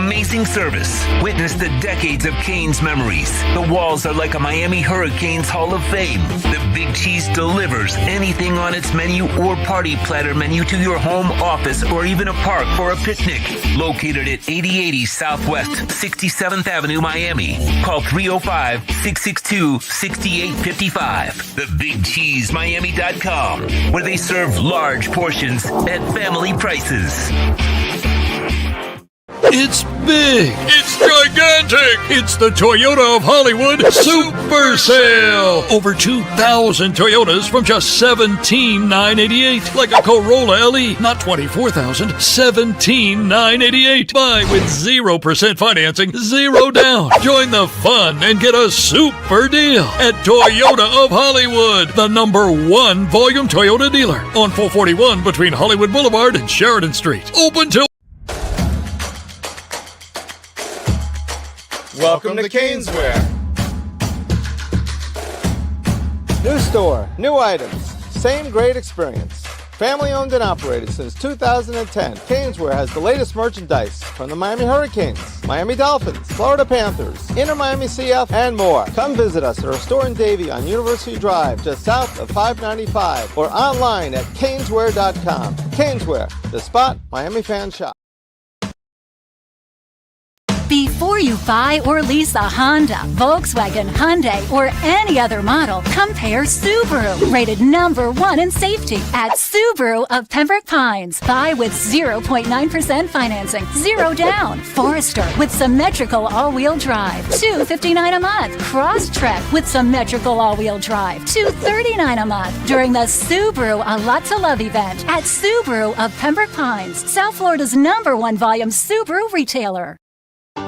amazing service. Witness the decades of Cane's memories. The walls are like a Miami Hurricanes Hall of Fame. The Big Cheese delivers anything on its menu or party platter menu to your home, office, or even a park for a picnic. Located at 8080 Southwest 67th Avenue, Miami. Call 305-662-6855. TheBigCheeseMiami.com, where they serve large portions at family prices. It's big. It's gigantic. It's the Toyota of Hollywood Super Sale. Over 2,000 Toyotas from just $17,988. Like a Corolla LE, not $24,000, $17,988. Buy with 0% financing, 0 down. Join the fun and get a super deal at Toyota of Hollywood, the #1 volume Toyota dealer on 441 between Hollywood Boulevard and Sheridan Street. Open till Welcome to Caneswear. New store, new items, same great experience. Family owned and operated since 2010, Caneswear has the latest merchandise from the Miami Hurricanes, Miami Dolphins, Florida Panthers, Inter Miami CF, and more. Come visit us at our store in Davie on University Drive, just south of 595, or online at caneswear.com. Caneswear, the spot Miami fans shop. Before you buy or lease a Honda, Volkswagen, Hyundai, or any other model, compare Subaru, rated #1 in safety at Subaru of Pembroke Pines. Buy with 0.9% financing, 0 down. Forester with symmetrical all-wheel drive, $259 a month. Crosstrek with symmetrical all-wheel drive, $239 a month. During the Subaru A Lot to Love event at Subaru of Pembroke Pines, South Florida's #1 volume Subaru retailer.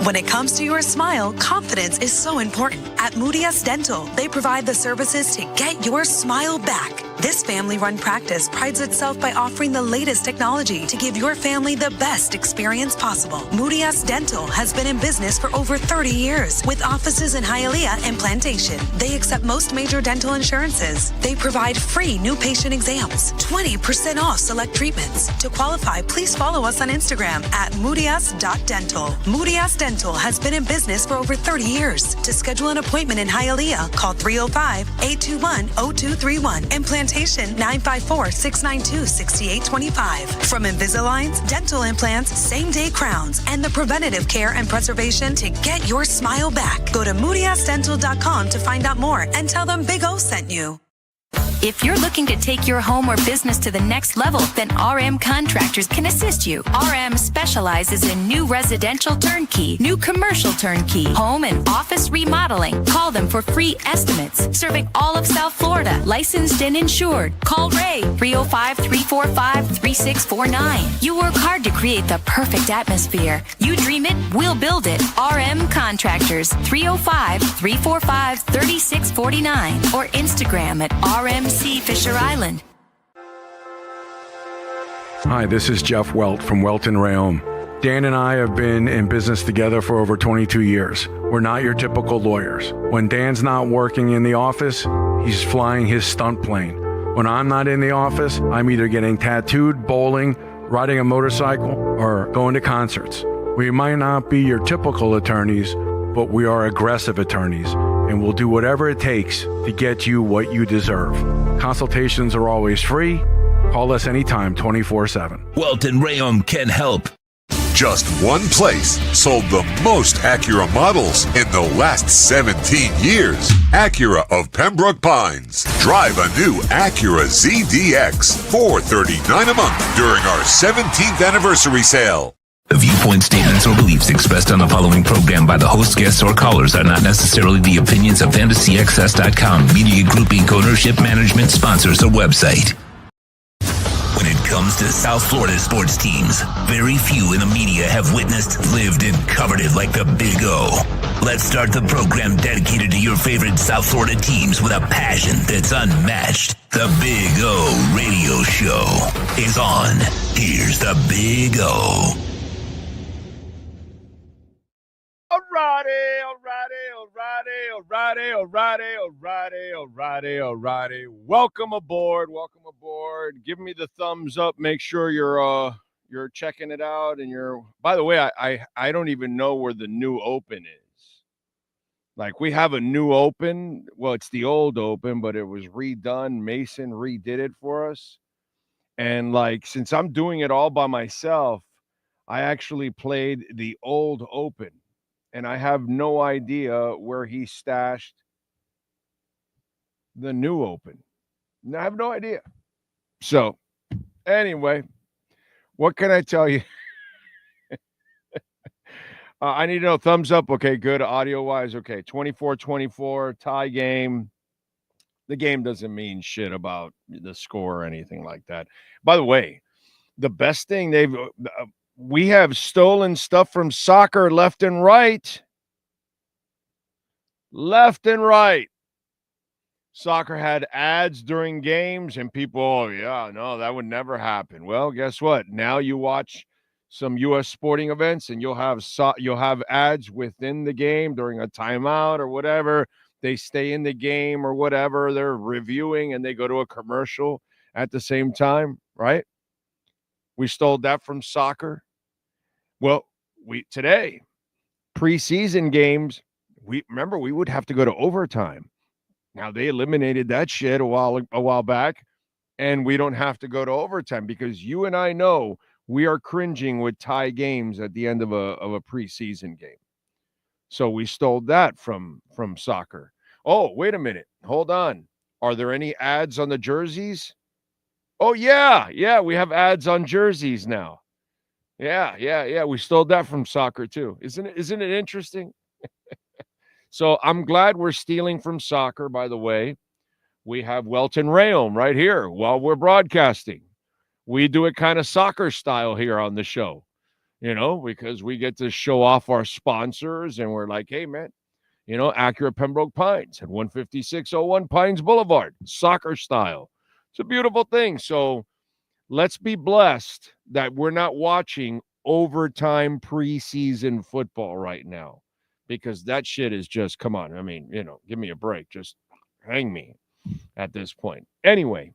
When it comes to your smile, confidence is so important. At Moody S Dental, they provide the services to get your smile back. This family-run practice prides itself by offering the latest technology to give your family the best experience possible. Moody S Dental has been in business for over 30 years with offices in Hialeah and Plantation. They accept most major dental insurances. They provide free new patient exams, 20% off select treatments. To qualify, please follow us on Instagram at moodys.dental. Moody S Dental has been in business for over 30 years. To schedule an appointment in Hialeah, call 305-821-0231 and Plantation 954-692-6825. From Invisaligns, dental implants, same-day crowns, and the preventative care and preservation to get your smile back. Go to moodysdental.com to find out more and tell them Big O sent you. If you're looking to take your home or business to the next level, then RM Contractors can assist you. RM specializes in new residential turnkey, new commercial turnkey, home and office remodeling. Call them for free estimates. Serving all of South Florida, licensed and insured. Call Ray, 305-345-3649. You work hard to create the perfect atmosphere. You dream it, we'll build it. RM Contractors, 305-345-3649 or Instagram at RMC Fisher Island. Hi, this is Jeff Welt from Welton Rayom. Dan and I have been in business together for over 22 years. We're not your typical lawyers. When Dan's not working in the office, he's flying his stunt plane. When I'm not in the office, I'm either getting tattooed, bowling, riding a motorcycle, or going to concerts. We might not be your typical attorneys, but we are aggressive attorneys, and we'll do whatever it takes to get you what you deserve. Consultations are always free. Call us anytime, 24/7. Welton Rayom can help. Just one place sold the most Acura models in the last 17 years. Acura of Pembroke Pines. Drive a new Acura ZDX, $439 a month during our 17th anniversary sale. The viewpoint statements or beliefs expressed on the following program by the host, guests, or callers are not necessarily the opinions of FantasyAccess.com, Media Group Inc. ownership, management, sponsors, or website. When it comes to South Florida sports teams, very few in the media have witnessed, lived, and covered it like the Big O. Let's start the program dedicated to your favorite South Florida teams with a passion that's unmatched. The Big O Radio Show is on. Here's the Big O. Alrighty. Welcome aboard. Give me the thumbs up. Make sure you're you're checking it out, and by the way, I don't even know where the new open is. Like, we have a new open. Well, it's the old open, but it was redone. Mason redid it for us. And like, since I'm doing it all by myself, I actually played the old open, and I have no idea where he stashed the new open. I have no idea. So anyway, what can I tell you? I need to know, thumbs up. Okay, good. Audio-wise, okay. 24-24, tie game. The game doesn't mean shit about the score or anything like that. By the way, the best thing we have stolen stuff from soccer left and right. Left and right. Soccer had ads during games, and people, oh, yeah, no, that would never happen. Well, guess what? Now you watch some U.S. sporting events, and you'll have ads within the game during a timeout or whatever. They stay in the game or whatever. They're reviewing, and they go to a commercial at the same time, right? We stole that from soccer. Well, today, preseason games, we would have to go to overtime. Now, they eliminated that shit a while back, and we don't have to go to overtime because you and I know we are cringing with tie games at the end of a preseason game. So we stole that from soccer. Oh, wait a minute. Hold on. Are there any ads on the jerseys? Oh, yeah. Yeah, we have ads on jerseys now. Yeah. We stole that from soccer too. Isn't it interesting? So I'm glad we're stealing from soccer, by the way. We have Welton Rayom right here while we're broadcasting. We do it kind of soccer style here on the show, because we get to show off our sponsors, and we're like, hey, man, Acura Pembroke Pines at 15601 Pines Boulevard, soccer style. It's a beautiful thing. So let's be blessed that we're not watching overtime preseason football right now, because that shit is just, come on. I mean, give me a break. Just hang me at this point. Anyway,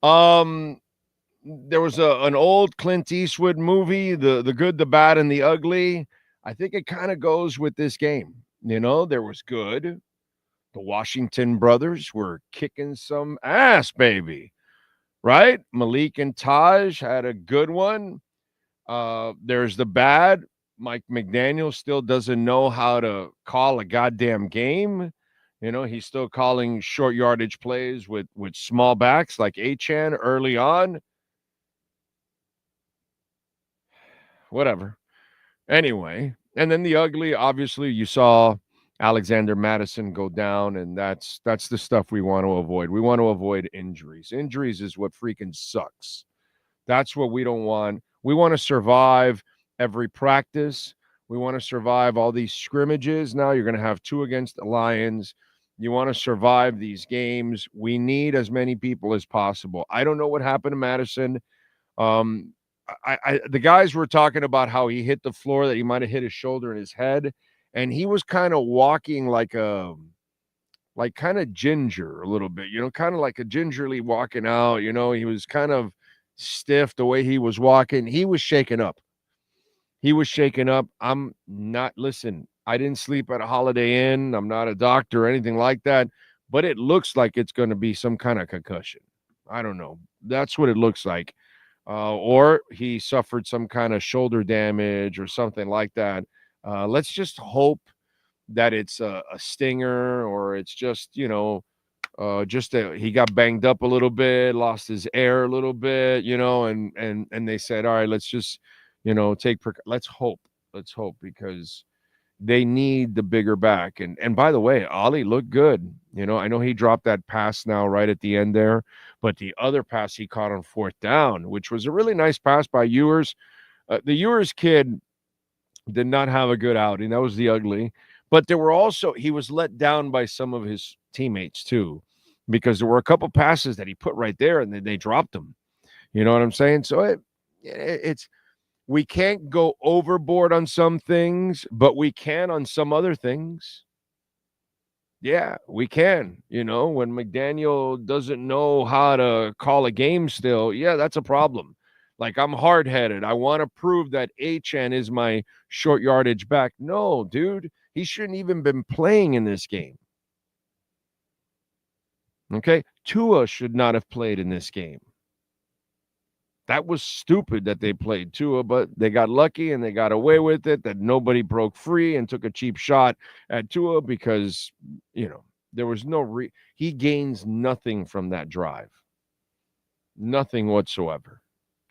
there was an old Clint Eastwood movie, The Good, the Bad, and the Ugly. I think it kind of goes with this game. There was good. The Washington brothers were kicking some ass, baby. Right? Malik and Taj had a good one. There's the bad. Mike McDaniel still doesn't know how to call a goddamn game. He's still calling short yardage plays with small backs like Achane early on. Whatever. Anyway, and then the ugly, obviously, you saw Alexander Madison go down, and that's the stuff we want to avoid. We want to avoid injuries. Injuries is what freaking sucks. That's what we don't want. We want to survive every practice. We want to survive all these scrimmages. Now you're going to have 2 against the Lions. You want to survive these games. We need as many people as possible. I don't know what happened to Madison. The guys were talking about how he hit the floor, that he might have hit his shoulder and his head, and he was kind of walking like kind of ginger a little bit, kind of like a gingerly walking out. He was kind of stiff the way he was walking. He was shaken up. I'm not, listen, I didn't sleep at a Holiday Inn. I'm not a doctor or anything like that, but it looks like it's going to be some kind of concussion. I don't know. That's what it looks like. Or he suffered some kind of shoulder damage or something like that. Let's just hope that it's a stinger, or it's just, he got banged up a little bit, lost his air a little bit, and they said, all right, let's just, let's hope, because they need the bigger back. And by the way, Ollie looked good. I know he dropped that pass now right at the end there, but the other pass he caught on 4th down, which was a really nice pass by Ewers. The Ewers kid did not have a good outing. That was the ugly. But he was let down by some of his teammates too, because there were a couple passes that he put right there and they dropped them. You know what I'm saying? So it's, we can't go overboard on some things, but we can on some other things. Yeah, we can. When McDaniel doesn't know how to call a game still, yeah, that's a problem. Like I'm hard-headed. I want to prove that Achane is my short yardage back. No, dude, he shouldn't even been playing in this game. Okay, Tua should not have played in this game. That was stupid that they played Tua, but they got lucky and they got away with it, that nobody broke free and took a cheap shot at Tua because, there was no he gains nothing from that drive. Nothing whatsoever,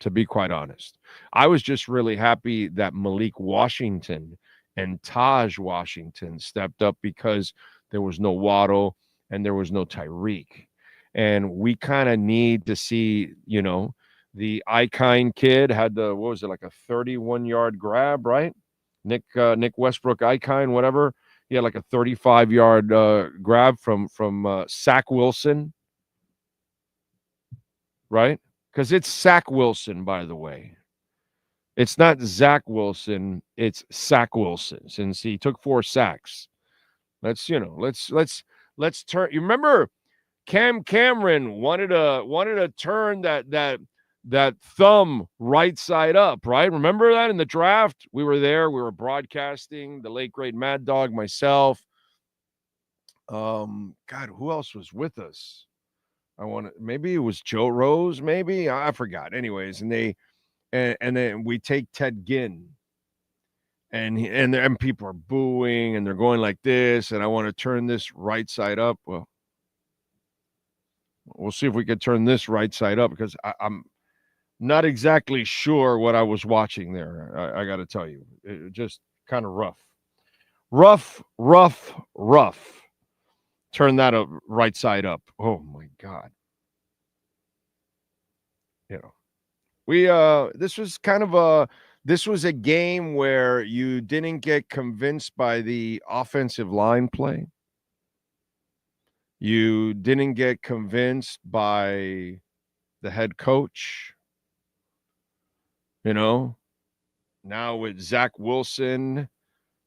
to be quite honest. I was just really happy that Malik Washington and Taj Washington stepped up because there was no Waddle and there was no Tyreek. And we kind of need to see, the Icon kid had like a 31-yard grab, right? Nick Westbrook Icon, whatever. He had like a 35-yard grab from Zach Wilson, right? Because it's Zach Wilson, by the way. It's not Zach Wilson, it's Zach Wilson, since he took 4 sacks. Let's turn. You remember Cameron wanted to turn that thumb right side up, right? Remember that in the draft? We were there. We were broadcasting. The late great Mad Dog, myself. God, who else was with us? Maybe it was Joe Rose. Maybe I forgot. Anyways, and then we take Ted Ginn, and people are booing and they're going like this. And I want to turn this right side up. Well, we'll see if we can turn this right side up because I'm not exactly sure what I was watching there. I got to tell you, it just kind of rough. Turn that up right side up. Oh my God. This was a game where you didn't get convinced by the offensive line play. You didn't get convinced by the head coach. Now with Zach Wilson,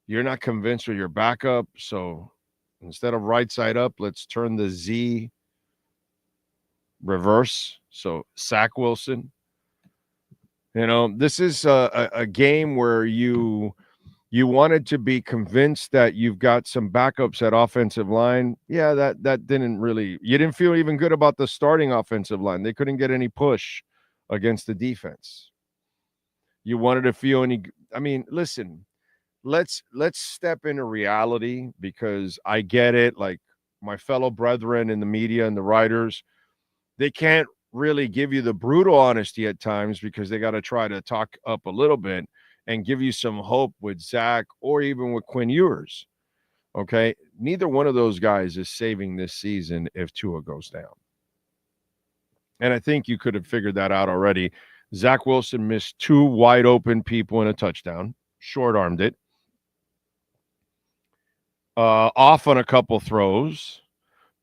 you're not convinced with your backup. So instead of right side up, let's turn the Z reverse. So Zach Wilson. This is a game where you wanted to be convinced that you've got some backups at offensive line. Yeah, that didn't really – you didn't feel even good about the starting offensive line. They couldn't get any push against the defense. You wanted to feel any – I mean, listen, let's step into reality because I get it. Like my fellow brethren in the media and the writers, they can't really give you the brutal honesty at times because they got to try to talk up a little bit and give you some hope with Zach or even with Quinn Ewers. Okay. Neither one of those guys is saving this season if Tua goes down. And I think you could have figured that out already. Zach Wilson missed 2 wide open people in a touchdown, short-armed it. Off on a couple throws.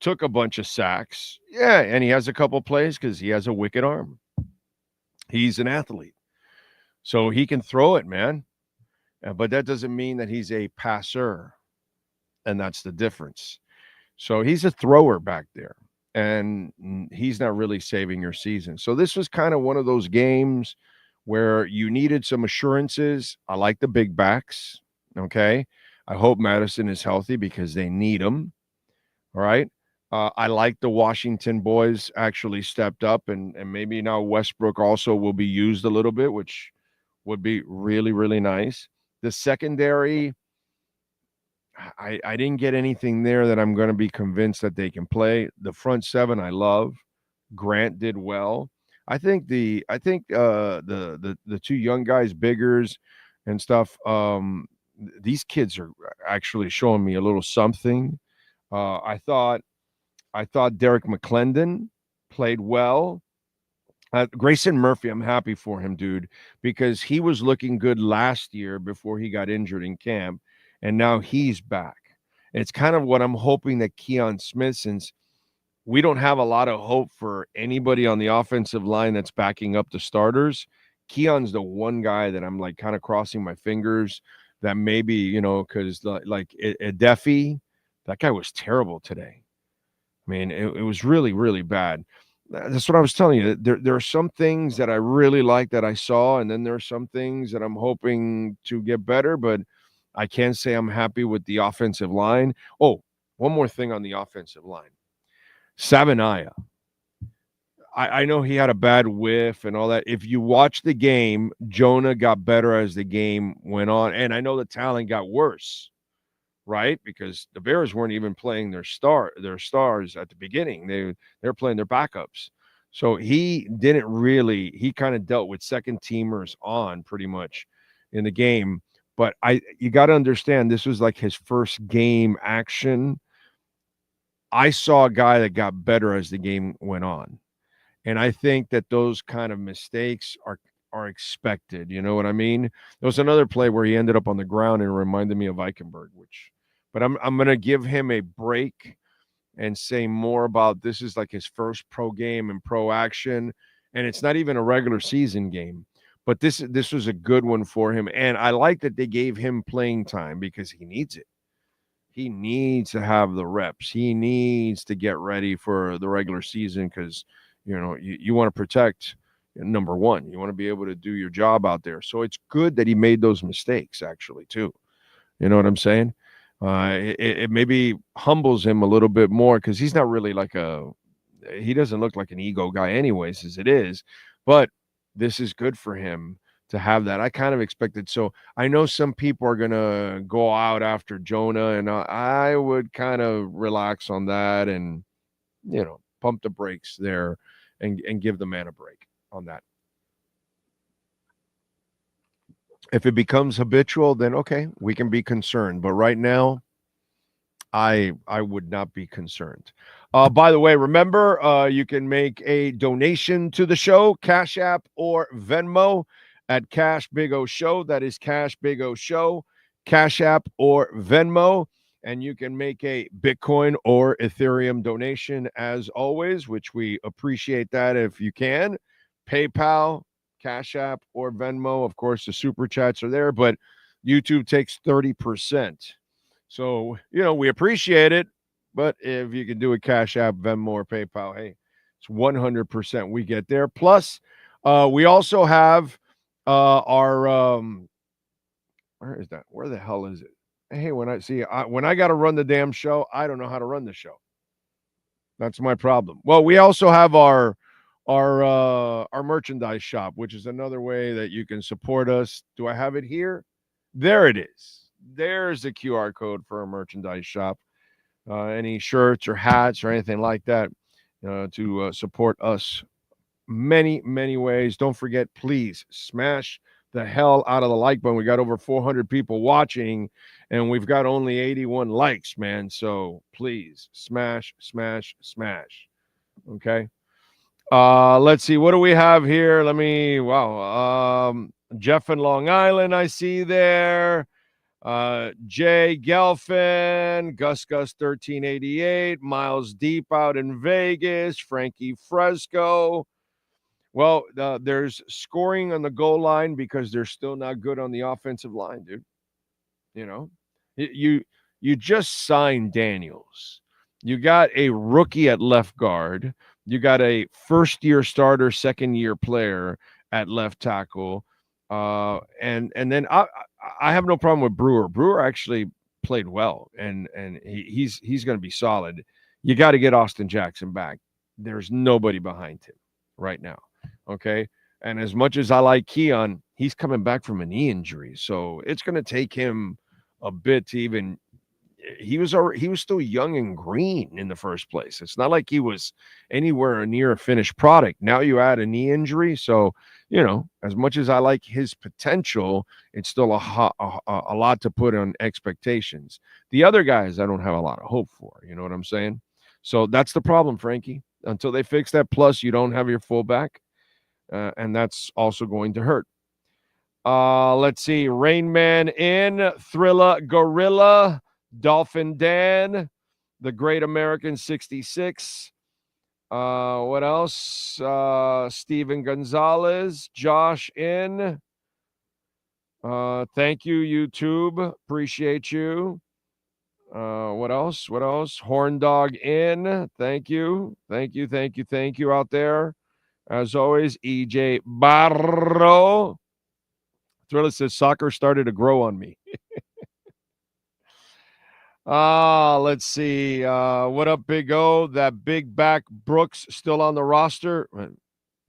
Took a bunch of sacks. Yeah, and he has a couple plays because he has a wicked arm. He's an athlete. So he can throw it, man. But that doesn't mean that he's a passer. And that's the difference. So he's a thrower back there. And he's not really saving your season. So this was kind of one of those games where you needed some assurances. I like the big backs. Okay. I hope Madison is healthy because they need him. All right. I like the Washington boys actually stepped up, and maybe now Westbrook also will be used a little bit, which would be really, really nice. The secondary, I didn't get anything there that I'm going to be convinced that they can play. The front 7 I love. Grant did well. I think the 2 young guys, Biggers and stuff, these kids are actually showing me a little something. I thought Derek McClendon played well. Grayson Murphy, I'm happy for him, dude, because he was looking good last year before he got injured in camp, and now he's back. And it's kind of what I'm hoping that Keon Smith, since we don't have a lot of hope for anybody on the offensive line that's backing up the starters, Keon's the one guy that I'm like kind of crossing my fingers that maybe, because like Edefi, that guy was terrible today. I mean, it was really, really bad. That's what I was telling you. There are some things that I really like that I saw, and then there are some things that I'm hoping to get better, but I can't say I'm happy with the offensive line. Oh, one more thing on the offensive line. Savanaya. I know he had a bad whiff and all that. If you watch the game, Jonah got better as the game went on, and I know the talent got worse, right? Because the Bears weren't even playing their stars at the beginning. They're playing their backups. So he didn't really. He kind of dealt with second teamers on pretty much in the game. But you got to understand, this was like his first game action. I saw a guy that got better as the game went on. And I think that those kind of mistakes are expected. You know what I mean? There was another play where he ended up on the ground and it reminded me of Eichenberg, but I'm going to give him a break and say more about this is like his first pro game and pro action, and it's not even a regular season game. But this was a good one for him, and I like that they gave him playing time because he needs it. He needs to have the reps. He needs to get ready for the regular season because you want to protect number one. You want to be able to do your job out there. So it's good that he made those mistakes actually too. You know what I'm saying? It maybe humbles him a little bit more because he's not really he doesn't look like an ego guy anyways as it is, but this is good for him to have that. I kind of expected. So I know some people are going to go out after Jonah, and I would kind of relax on that and, pump the brakes there and give the man a break on that. If it becomes habitual, then okay, we can be concerned. But right now, I would not be concerned. By the way, remember, you can make a donation to the show, Cash App or Venmo at Cash Big O Show. That is Cash Big O Show, Cash App or Venmo. And you can make a Bitcoin or Ethereum donation as always, which we appreciate that if you can. PayPal, Cash App, or Venmo. Of course, the super chats are there, but YouTube takes 30%. So, we appreciate it. But if you can do a Cash App, Venmo, or PayPal, hey, it's 100% we get there. Plus, we also have our where is that? Where the hell is it? Hey, when I got to run the damn show, I don't know how to run the show. That's my problem. Well, we also have our merchandise shop, which is another way that you can support us. Do I have it here? There it is. There's the QR code for our merchandise shop. Any shirts or hats or anything like that to support us. Many, many ways. Don't forget, please smash the hell out of the like button. We got over 400 people watching, and we've got only 81 likes, man. So please smash. Okay. Let's see. What do we have here? Jeff in Long Island, I see there. Jay Gelfin, Gus 1388, Miles Deep out in Vegas, Frankie Fresco. Well, there's scoring on the goal line because they're still not good on the offensive line, dude. You just signed Daniels. You got a rookie at left guard. You got a first-year starter, second-year player at left tackle. And then I have no problem with Brewer. Brewer actually played well, and he's going to be solid. You got to get Austin Jackson back. There's nobody behind him right now. Okay. And as much as I like Keon, he's coming back from a knee injury. So it's going to take him a bit to even, he was still young and green in the first place. It's not like he was anywhere near a finished product. Now you add a knee injury. So, as much as I like his potential, it's still a lot to put on expectations. The other guys, I don't have a lot of hope for, you know what I'm saying? So that's the problem, Frankie. Until they fix that, plus you don't have your fullback. And that's also going to hurt. Let's see. Rain Man in, Thrilla Gorilla, Dolphin Dan, The Great American 66. What else? Steven Gonzalez, Josh in. Thank you, YouTube. Appreciate you. What else? What else? Horn Dog in. Thank you. Thank you. Thank you. Thank you out there. As always, EJ Barro. Thriller says soccer started to grow on me. Let's see. What up, Big O? That big back Brooks still on the roster.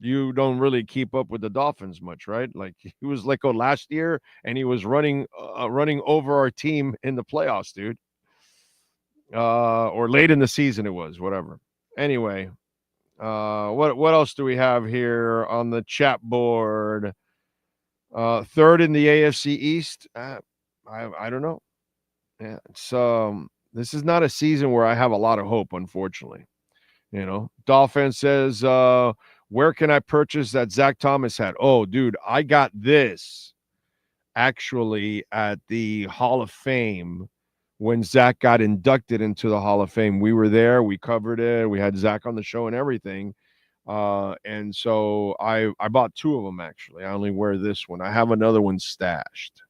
You don't really keep up with the Dolphins much, right? Like he was let go last year, and he was running over our team in the playoffs, dude. Or late in the season it was, whatever. Anyway, what else do we have here on the chat board? Third in the AFC East. I don't know. Yeah, it's this is not a season where I have a lot of hope, unfortunately. You know, Dolphin says, where can I purchase that Zach Thomas hat? Oh, dude, I got this actually at the Hall of Fame when Zach got inducted into the Hall of Fame. We were there, we covered it, we had Zach on the show and everything. And so I bought two of them, actually. I only wear this one. I have another one stashed.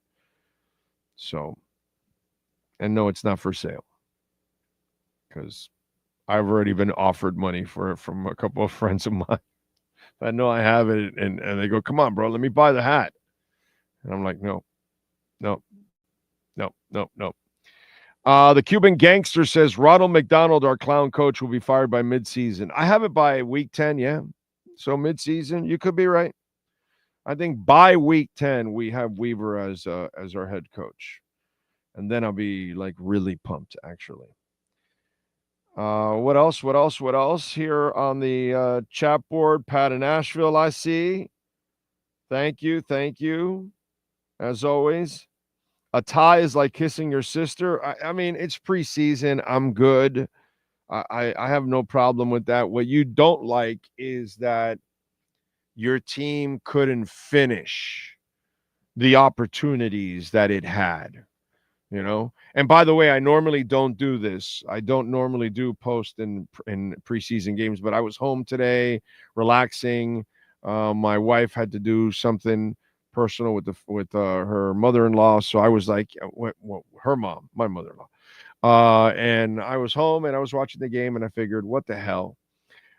So, and no, it's not for sale because I've already been offered money from a couple of friends of mine. I know I have it, and they go, come on, bro, let me buy the hat. And I'm like, no. The Cuban Gangster says, Ronald McDonald, our clown coach, will be fired by midseason. I have it by week 10, yeah. So midseason, you could be right. I think by week 10, we have Weaver as our head coach. And then I'll be, like, really pumped, actually. What else here on the chat board? Pat in Nashville, I see. Thank you. As always, a tie is like kissing your sister. I mean, it's preseason. I'm good. I have no problem with that. What you don't like is that your team couldn't finish the opportunities that it had. You know, and by the way, I normally don't do this. I don't normally do post in preseason games, but I was home today, relaxing. My wife had to do something personal with her mother-in-law, so I was like, her mom, my mother-in-law, and I was home and I was watching the game, and I figured, what the hell?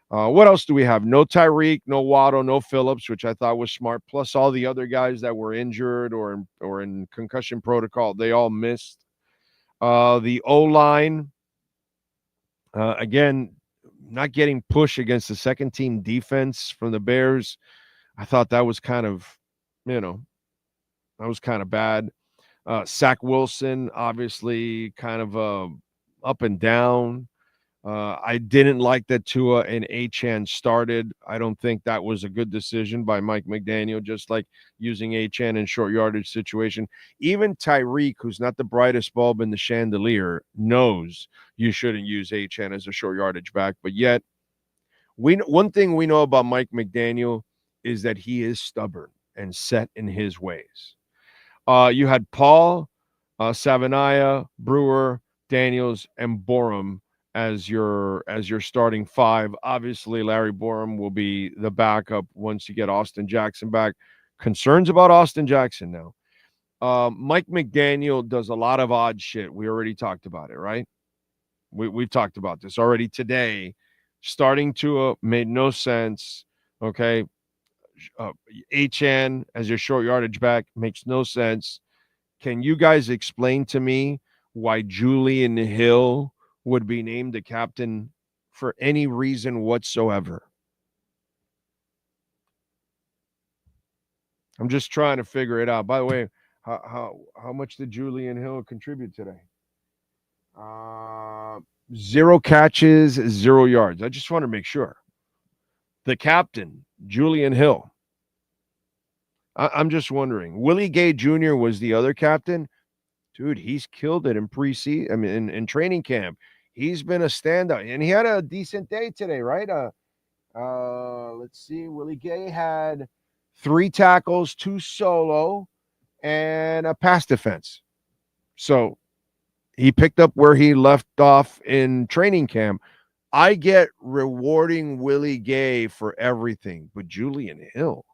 What else do we have? No Tyreek, no Waddle, no Phillips, which I thought was smart. Plus all the other guys that were injured or in concussion protocol, they all missed. The O-line, again, not getting pushed against the second team defense from the Bears. I thought that was kind of, bad. Zach Wilson, obviously, kind of up and down. I didn't like that Tua and Achane started. I don't think that was a good decision by Mike McDaniel, just like using Achane in short yardage situation. Even Tyreek, who's not the brightest bulb in the chandelier, knows you shouldn't use Achane as a short yardage back. But yet, one thing we know about Mike McDaniel is that he is stubborn and set in his ways. You had Paul, Savania, Brewer, Daniels, and Borum as your starting five. Obviously, Larry Borum will be the backup once you get Austin Jackson back. Concerns about Austin Jackson now. Mike McDaniel does a lot of odd shit. We already talked about it, right? We've talked about this already today. Starting Tua made no sense. Okay. Achane as your short yardage back makes no sense. Can you guys explain to me why Julian Hill would be named the captain for any reason whatsoever? I'm just trying to figure it out. By the way, how much did Julian Hill contribute today? 0 catches, 0 yards. I just want to make sure. The captain, Julian Hill. I'm just wondering. Willie Gay Jr. was the other captain. Dude, he's killed it in preseason. I mean, in training camp. He's been a standout, and he had a decent day today, right? Let's see. Willie Gay had 3 tackles, 2 solo, and a pass defense. So he picked up where he left off in training camp. I get rewarding Willie Gay for everything, but Julian Hill.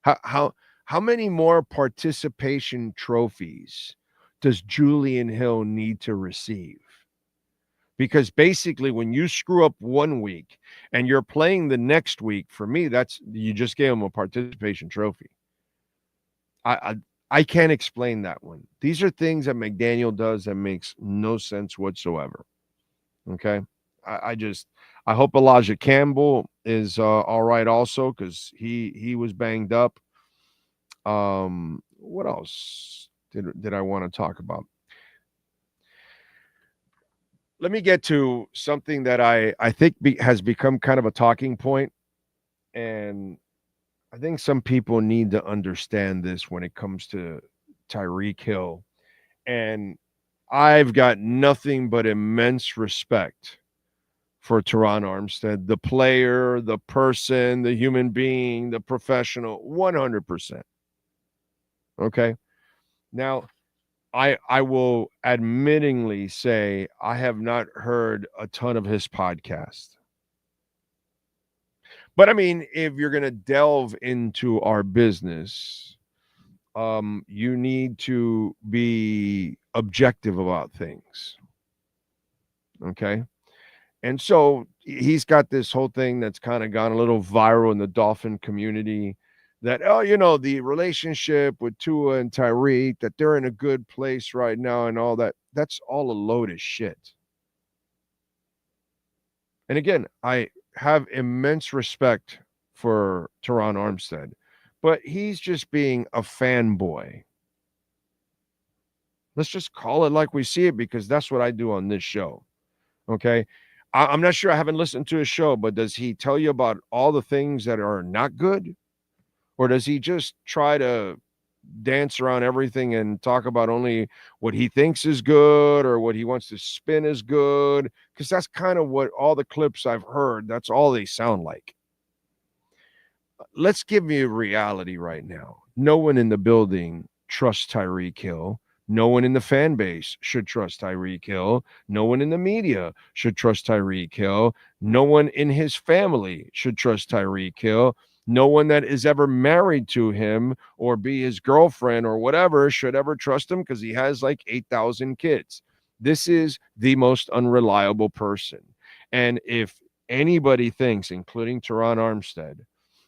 How many more participation trophies does Julian Hill need to receive? Because basically, when you screw up 1 week and you're playing the next week, for me, that's you just gave him a participation trophy. I can't explain that one. These are things that McDaniel does that makes no sense whatsoever. Okay, I hope Elijah Campbell is all right also, because he was banged up. What else did I want to talk about? Let me get to something that I think has become kind of a talking point, and I think some people need to understand this when it comes to Tyreek Hill. And I've got nothing but immense respect for Teron Armstead, the player, the person, the human being, the professional, 100%. Okay? Now, I will admittingly say I have not heard a ton of his podcast. But I mean, if you're going to delve into our business, you need to be objective about things. Okay? And so he's got this whole thing that's kind of gone a little viral in the Dolphin community, that, the relationship with Tua and Tyreek, that they're in a good place right now and all that. That's all a load of shit. And again, I have immense respect for Teron Armstead, but he's just being a fanboy. Let's just call it like we see it, because that's what I do on this show. Okay? I'm not sure, I haven't listened to his show, but does he tell you about all the things that are not good? Or does he just try to dance around everything and talk about only what he thinks is good or what he wants to spin as good? Because that's kind of what all the clips I've heard, that's all they sound like. Let's give you reality right now. No one in the building trusts Tyreek Hill. No one in the fan base should trust Tyreek Hill. No one in the media should trust Tyreek Hill. No one in his family should trust Tyreek Hill. No one that is ever married to him or be his girlfriend or whatever should ever trust him, because he has like 8,000 kids. This is the most unreliable person. And if anybody thinks, including Teron Armstead,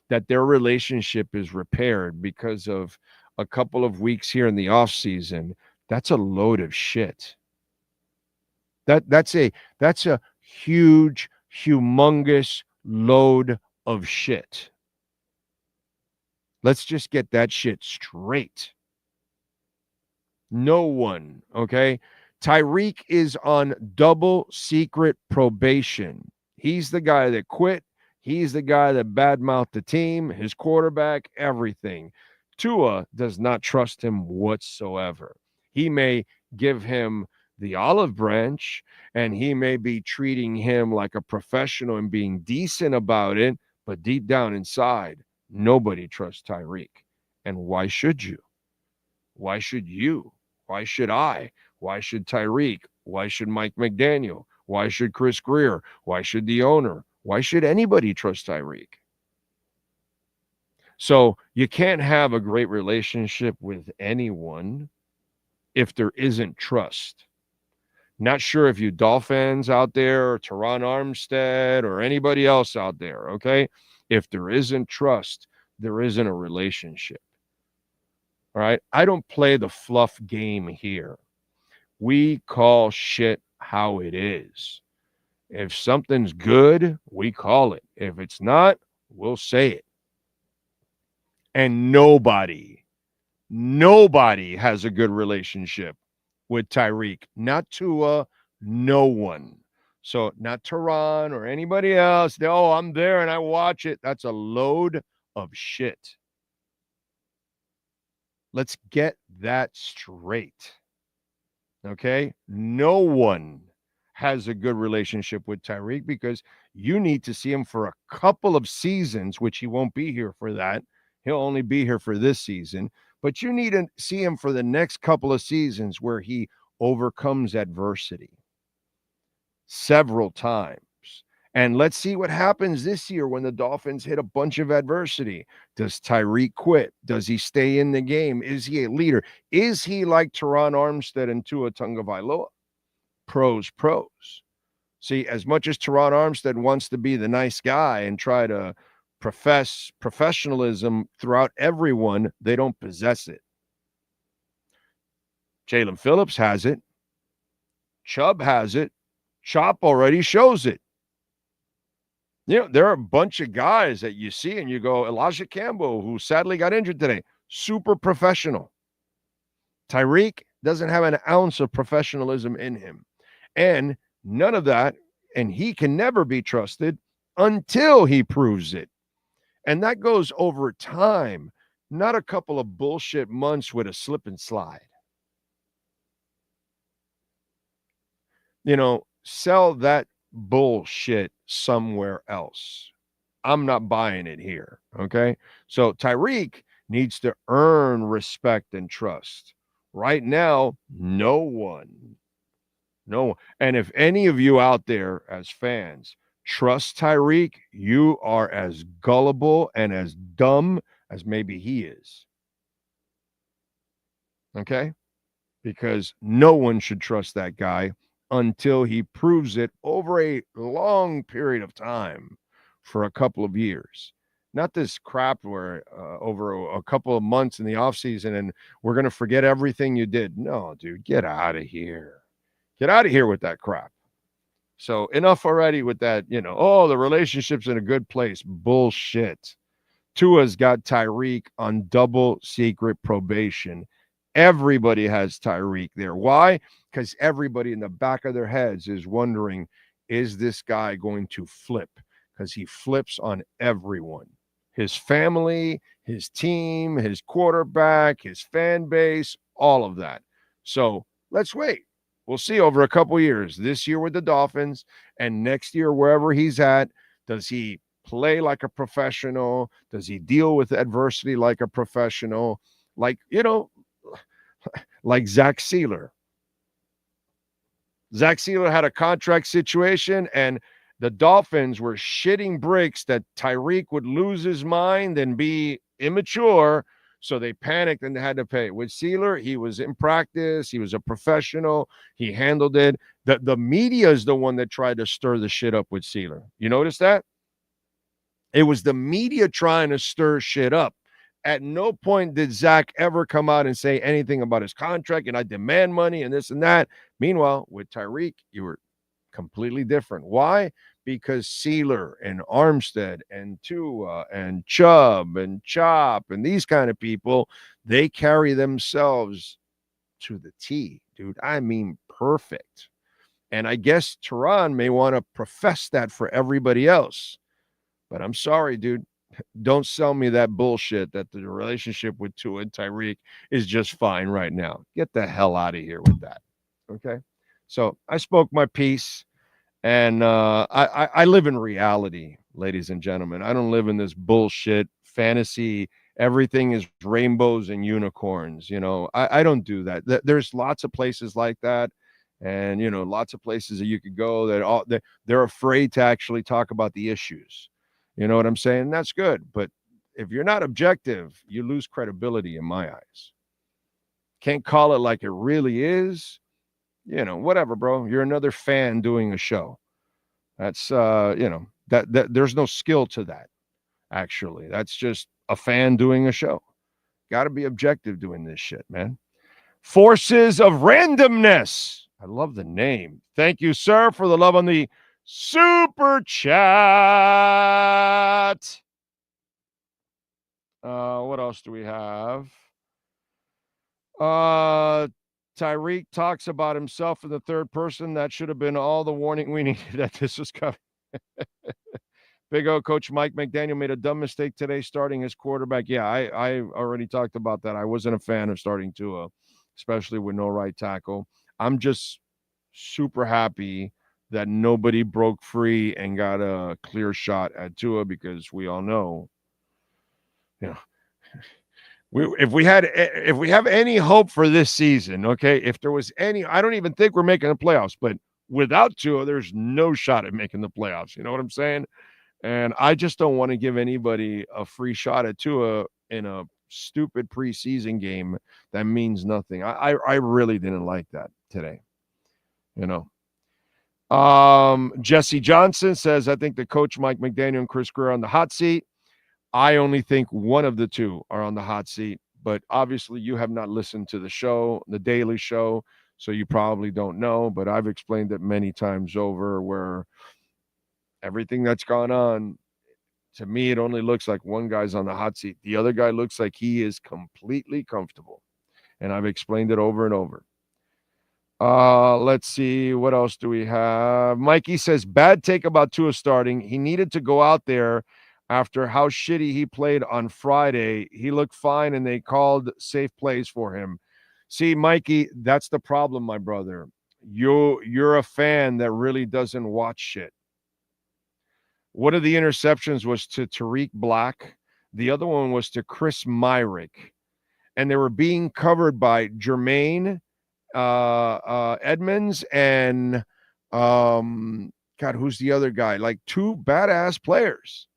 that their relationship is repaired because of a couple of weeks here in the offseason, that's a load of shit. That's a huge, humongous load of shit. Let's just get that shit straight. No one, okay? Tyreek is on double secret probation. He's the guy that quit. He's the guy that badmouthed the team, his quarterback, everything. Tua does not trust him whatsoever. He may give him the olive branch, and he may be treating him like a professional and being decent about it, but deep down inside, nobody trusts Tyreek. And why should you? Why should you? Why should I? Why should Tyreek? Why should Mike McDaniel? Why should Chris Greer? Why should the owner? Why should anybody trust Tyreek? So you can't have a great relationship with anyone if there isn't trust. Not sure if you Dolphins out there or Teron Armstead or anybody else out there, okay? If there isn't trust, there isn't a relationship. All right? I don't play the fluff game here. We call shit how it is. If something's good, we call it. If it's not, we'll say it. And nobody has a good relationship with Tyreek. Not Tua, no one. So not Teron or anybody else. Oh, I'm there and I watch it. That's a load of shit. Let's get that straight. Okay? No one has a good relationship with Tyreek, because you need to see him for a couple of seasons, which he won't be here for that. He'll only be here for this season. But you need to see him for the next couple of seasons where he overcomes adversity several times And let's see what happens this year when the Dolphins hit a bunch of adversity. Does Tyreek quit? Does he stay in the game? Is he a leader? Is he like Teron Armstead and Tua Tagovailoa? Pros. See, as much as Teron Armstead wants to be the nice guy and try to profess professionalism throughout everyone, they don't possess it. Jalen Phillips has it. Chubb has it. Chop already shows it. There are a bunch of guys that you see and you go, Elijah Campbell, who sadly got injured today, super professional. Tyreek doesn't have an ounce of professionalism in him. And none of that, and he can never be trusted until he proves it. And that goes over time, not a couple of bullshit months with a slip and slide. Sell that bullshit somewhere else. I'm not buying it here. Okay. So Tyreek needs to earn respect and trust. Right now, no one. And if any of you out there as fans trust Tyreek, you are as gullible and as dumb as maybe he is. Okay. Because no one should trust that guy until he proves it over a long period of time for a couple of years. Not this crap where over a couple of months in the offseason and we're going to forget everything you did. No, dude, get out of here. Get out of here with that crap. So enough already with that, the relationship's in a good place. Bullshit. Tua's got Tyreek on double secret probation. Everybody has Tyreek there. Why? Because everybody in the back of their heads is wondering, is this guy going to flip? Because he flips on everyone. His family, his team, his quarterback, his fan base, all of that. So let's wait. We'll see over a couple of years. This year with the Dolphins and next year wherever he's at, does he play like a professional? Does he deal with adversity like a professional? Like Zach Sealer. Zach Sealer had a contract situation, and the Dolphins were shitting bricks that Tyreek would lose his mind and be immature, so they panicked and they had to pay. With Sealer, he was in practice. He was a professional. He handled it. The media is the one that tried to stir the shit up with Sealer. You notice that? It was the media trying to stir shit up. At no point did Zach ever come out and say anything about his contract and I demand money and this and that. Meanwhile, with Tyreek, you were completely different. Why? Because Sealer and Armstead and Tua and Chubb and Chop and these kind of people, they carry themselves to the T, dude. I mean, perfect. And I guess Teron may want to profess that for everybody else. But I'm sorry, dude. Don't sell me that bullshit that the relationship with Tua and Tyreek is just fine right now. Get the hell out of here with that. Okay? So I spoke my piece, and I live in reality, ladies and gentlemen. I don't live in this bullshit fantasy. Everything is rainbows and unicorns. I don't do that. There's lots of places like that. And, lots of places that you could go that they're afraid to actually talk about the issues. You know what I'm saying? That's good. But if you're not objective, you lose credibility in my eyes. Can't call it like it really is. Whatever, bro. You're another fan doing a show. That's, that there's no skill to that, actually. That's just a fan doing a show. Got to be objective doing this shit, man. Forces of Randomness. I love the name. Thank you, sir, for the love on the super chat. What else do we have? Tyreek talks about himself in the third person. That should have been all the warning we needed that this was coming. Big O coach Mike McDaniel made a dumb mistake today starting his quarterback. Yeah, I already talked about that. I wasn't a fan of starting Tua, especially with no right tackle. I'm just super happy that nobody broke free and got a clear shot at Tua, because we all know, if we have any hope for this season, okay, if there was any, I don't even think we're making the playoffs, but without Tua, there's no shot at making the playoffs. You know what I'm saying? And I just don't want to give anybody a free shot at Tua in a stupid preseason game that means nothing. I really didn't like that today. You know. Jesse Johnson says, I think the coach Mike McDaniel and Chris Greer are on the hot seat. I only think one of the two are on the hot seat, but obviously you have not listened to the show, the daily show, so you probably don't know, but I've explained it many times over where everything that's gone on, to me, it only looks like one guy's on the hot seat. The other guy looks like he is completely comfortable, and I've explained it over and over. Let's see. What else do we have? Mikey says, bad take about Tua starting. He needed to go out there after how shitty he played on Friday. He looked fine, and they called safe plays for him. See, Mikey, that's the problem, my brother. You're a fan that really doesn't watch shit. One of the interceptions was to Tyreek Black. The other one was to Chris Myrick. And they were being covered by Jermaine Edmonds and God, who's the other guy? Like two badass players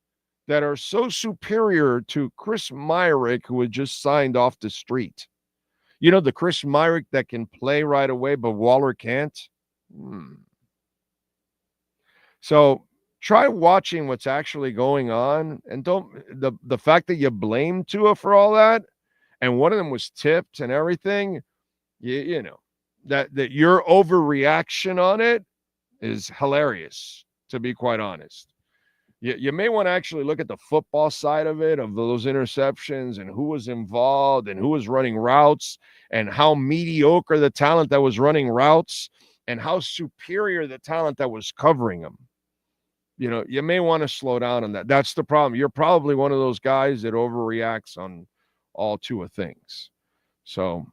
that are so superior to Chris Myrick, who had just signed off the street. You know, the Chris Myrick that can play right away, but Waller can't. So try watching what's actually going on, and don't the fact that you blame Tua for all that, and one of them was tipped and everything. You know that your overreaction on it is hilarious, to be quite honest. You may want to actually look at the football side of it, of those interceptions and who was involved and who was running routes and how mediocre the talent that was running routes and how superior the talent that was covering them. You know, you may want to slow down on that. That's the problem. You're probably one of those guys that overreacts on all Tua things. So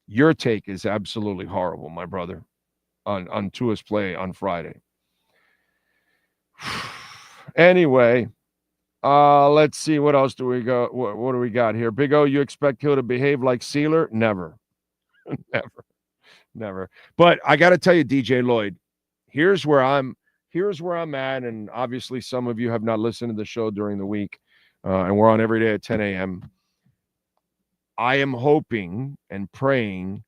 your take is absolutely horrible, my brother, on Tua's play on Friday. Anyway, let's see. What else do we go? What do we got here? Big O, you expect Hill to behave like Sealer? Never. Never. But I got to tell you, DJ Lloyd, here's where I'm at. And obviously some of you have not listened to the show during the week. And we're on every day at 10 a.m. I am hoping and praying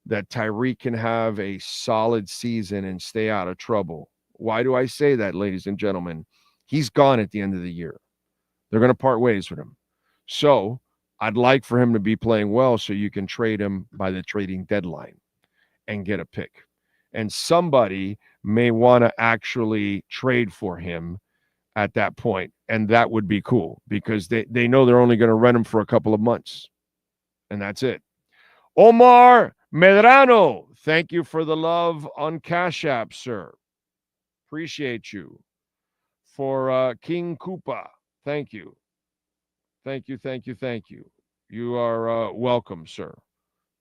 that Tyreek can have a solid season and stay out of trouble. Why do I say that, ladies and gentlemen? He's gone at the end of the year. They're going to part ways with him. So I'd like for him to be playing well so you can trade him by the trading deadline and get a pick. And somebody may want to actually trade for him at that point, and that would be cool because they know they're only going to rent him for a couple of months, and that's it. Omar Medrano, thank you for the love on Cash App, sir. Appreciate you. For King Koopa, thank you. Thank you. You are welcome, sir.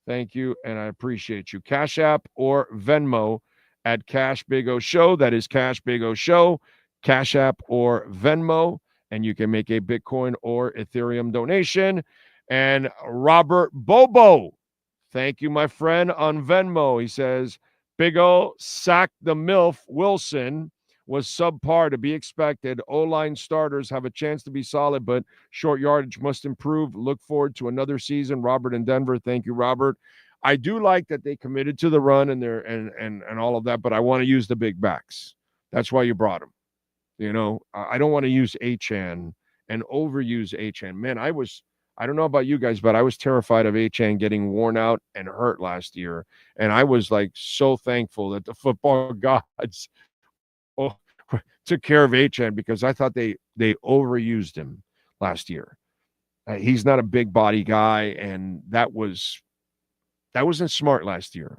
Thank you, and I appreciate you. Cash App or Venmo at Cash Big O Show. That is Cash Big O Show. Cash App or Venmo, and you can make a Bitcoin or Ethereum donation. And Robert Bobo, thank you, my friend, on Venmo. He says, Big O sacked the MILF Wilson. Was subpar to be expected. O-line starters have a chance to be solid, but short yardage must improve. Look forward to another season. Robert in Denver. Thank you, Robert. I do like that they committed to the run and all of that, but I want to use the big backs. That's why you brought them. You know, I don't want to use Achane and overuse Achane. Man, I don't know about you guys, but I was terrified of Achane getting worn out and hurt last year. And I was like so thankful that the football gods took care of Achane because I thought they overused him last year. He's not a big body guy, and that wasn't smart last year,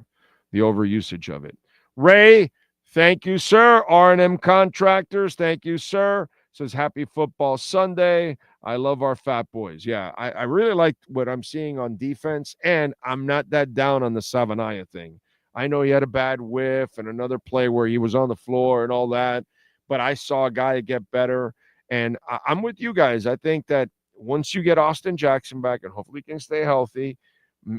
the overusage of it. Ray, thank you, sir. R&M Contractors, thank you, sir. Says happy football Sunday. I love our fat boys. Yeah, I really like what I'm seeing on defense, and I'm not that down on the Savanaya thing. I know he had a bad whiff and another play where he was on the floor and all that, but I saw a guy get better, and I'm with you guys. I think that once you get Austin Jackson back, and hopefully he can stay healthy,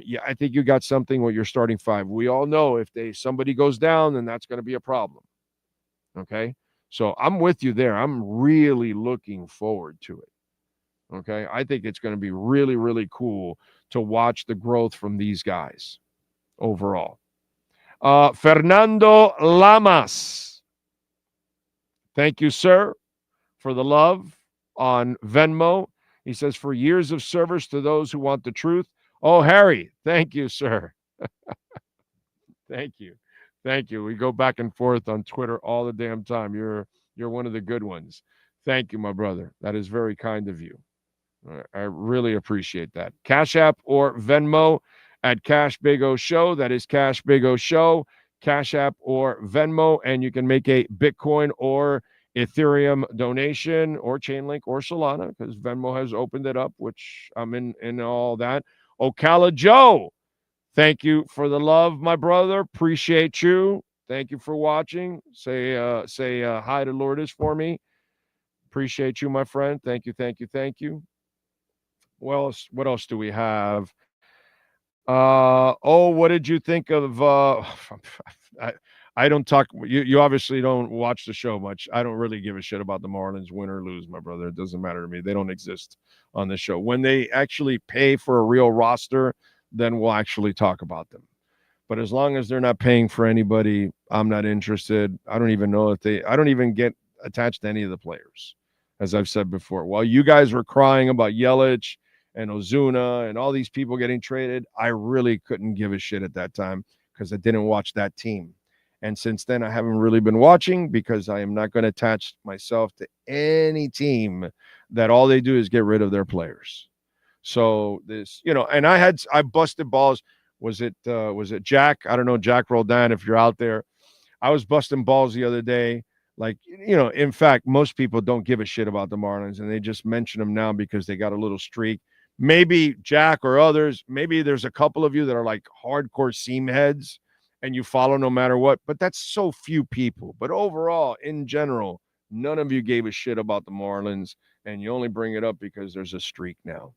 Yeah, I think you got something with your starting five. We all know if somebody goes down, then that's going to be a problem. Okay? So I'm with you there. I'm really looking forward to it. Okay? I think it's going to be really, really cool to watch the growth from these guys overall. Fernando Lamas. Thank you, sir, for the love on Venmo. He says, for years of service to those who want the truth. Oh, Harry, thank you, sir. Thank you. Thank you. We go back and forth on Twitter all the damn time. You're one of the good ones. Thank you, my brother. That is very kind of you. I really appreciate that. Cash App or Venmo at Cash Big O Show. That is Cash Big O Show. Cash App or Venmo, and you can make a Bitcoin or Ethereum donation or Chainlink or Solana because Venmo has opened it up, which I'm in all that. Ocala Joe, thank you for the love, my brother. Appreciate you. Thank you for watching. Say hi to Lourdes for me. Appreciate you, my friend. Thank you, thank you, thank you. Well, what else do we have? What did you think of I don't talk you obviously don't watch the show much. I don't really give a shit about the Marlins win or lose, my brother. It doesn't matter to me. They don't exist on the show. When they actually pay for a real roster, then we'll actually talk about them. But as long as they're not paying for anybody, I'm not interested. I don't even know I don't even get attached to any of the players, as I've said before. While you guys were crying about Yelich and Ozuna and all these people getting traded, I really couldn't give a shit at that time because I didn't watch that team. And since then, I haven't really been watching because I am not going to attach myself to any team that all they do is get rid of their players. So this, and I busted balls. Was it Jack? I don't know, Jack Roldan, if you're out there. I was busting balls the other day. Like, in fact, most people don't give a shit about the Marlins, and they just mention them now because they got a little streak. Maybe Jack or others, maybe there's a couple of you that are like hardcore seam heads and you follow no matter what, but that's so few people. But overall, in general, none of you gave a shit about the Marlins, and you only bring it up because there's a streak now.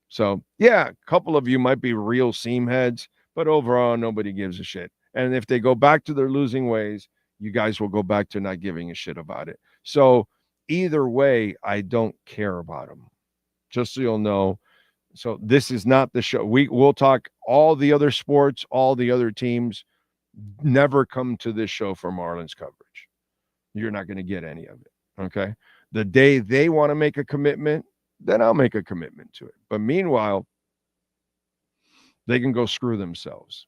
So, yeah, a couple of you might be real seam heads, but overall, nobody gives a shit. And if they go back to their losing ways, you guys will go back to not giving a shit about it. So either way, I don't care about them. Just so you'll know. So this is not the show. We'll talk all the other sports, all the other teams. Never come to this show for Marlins coverage. You're not going to get any of it. Okay. The day they want to make a commitment, then I'll make a commitment to it. But meanwhile, they can go screw themselves.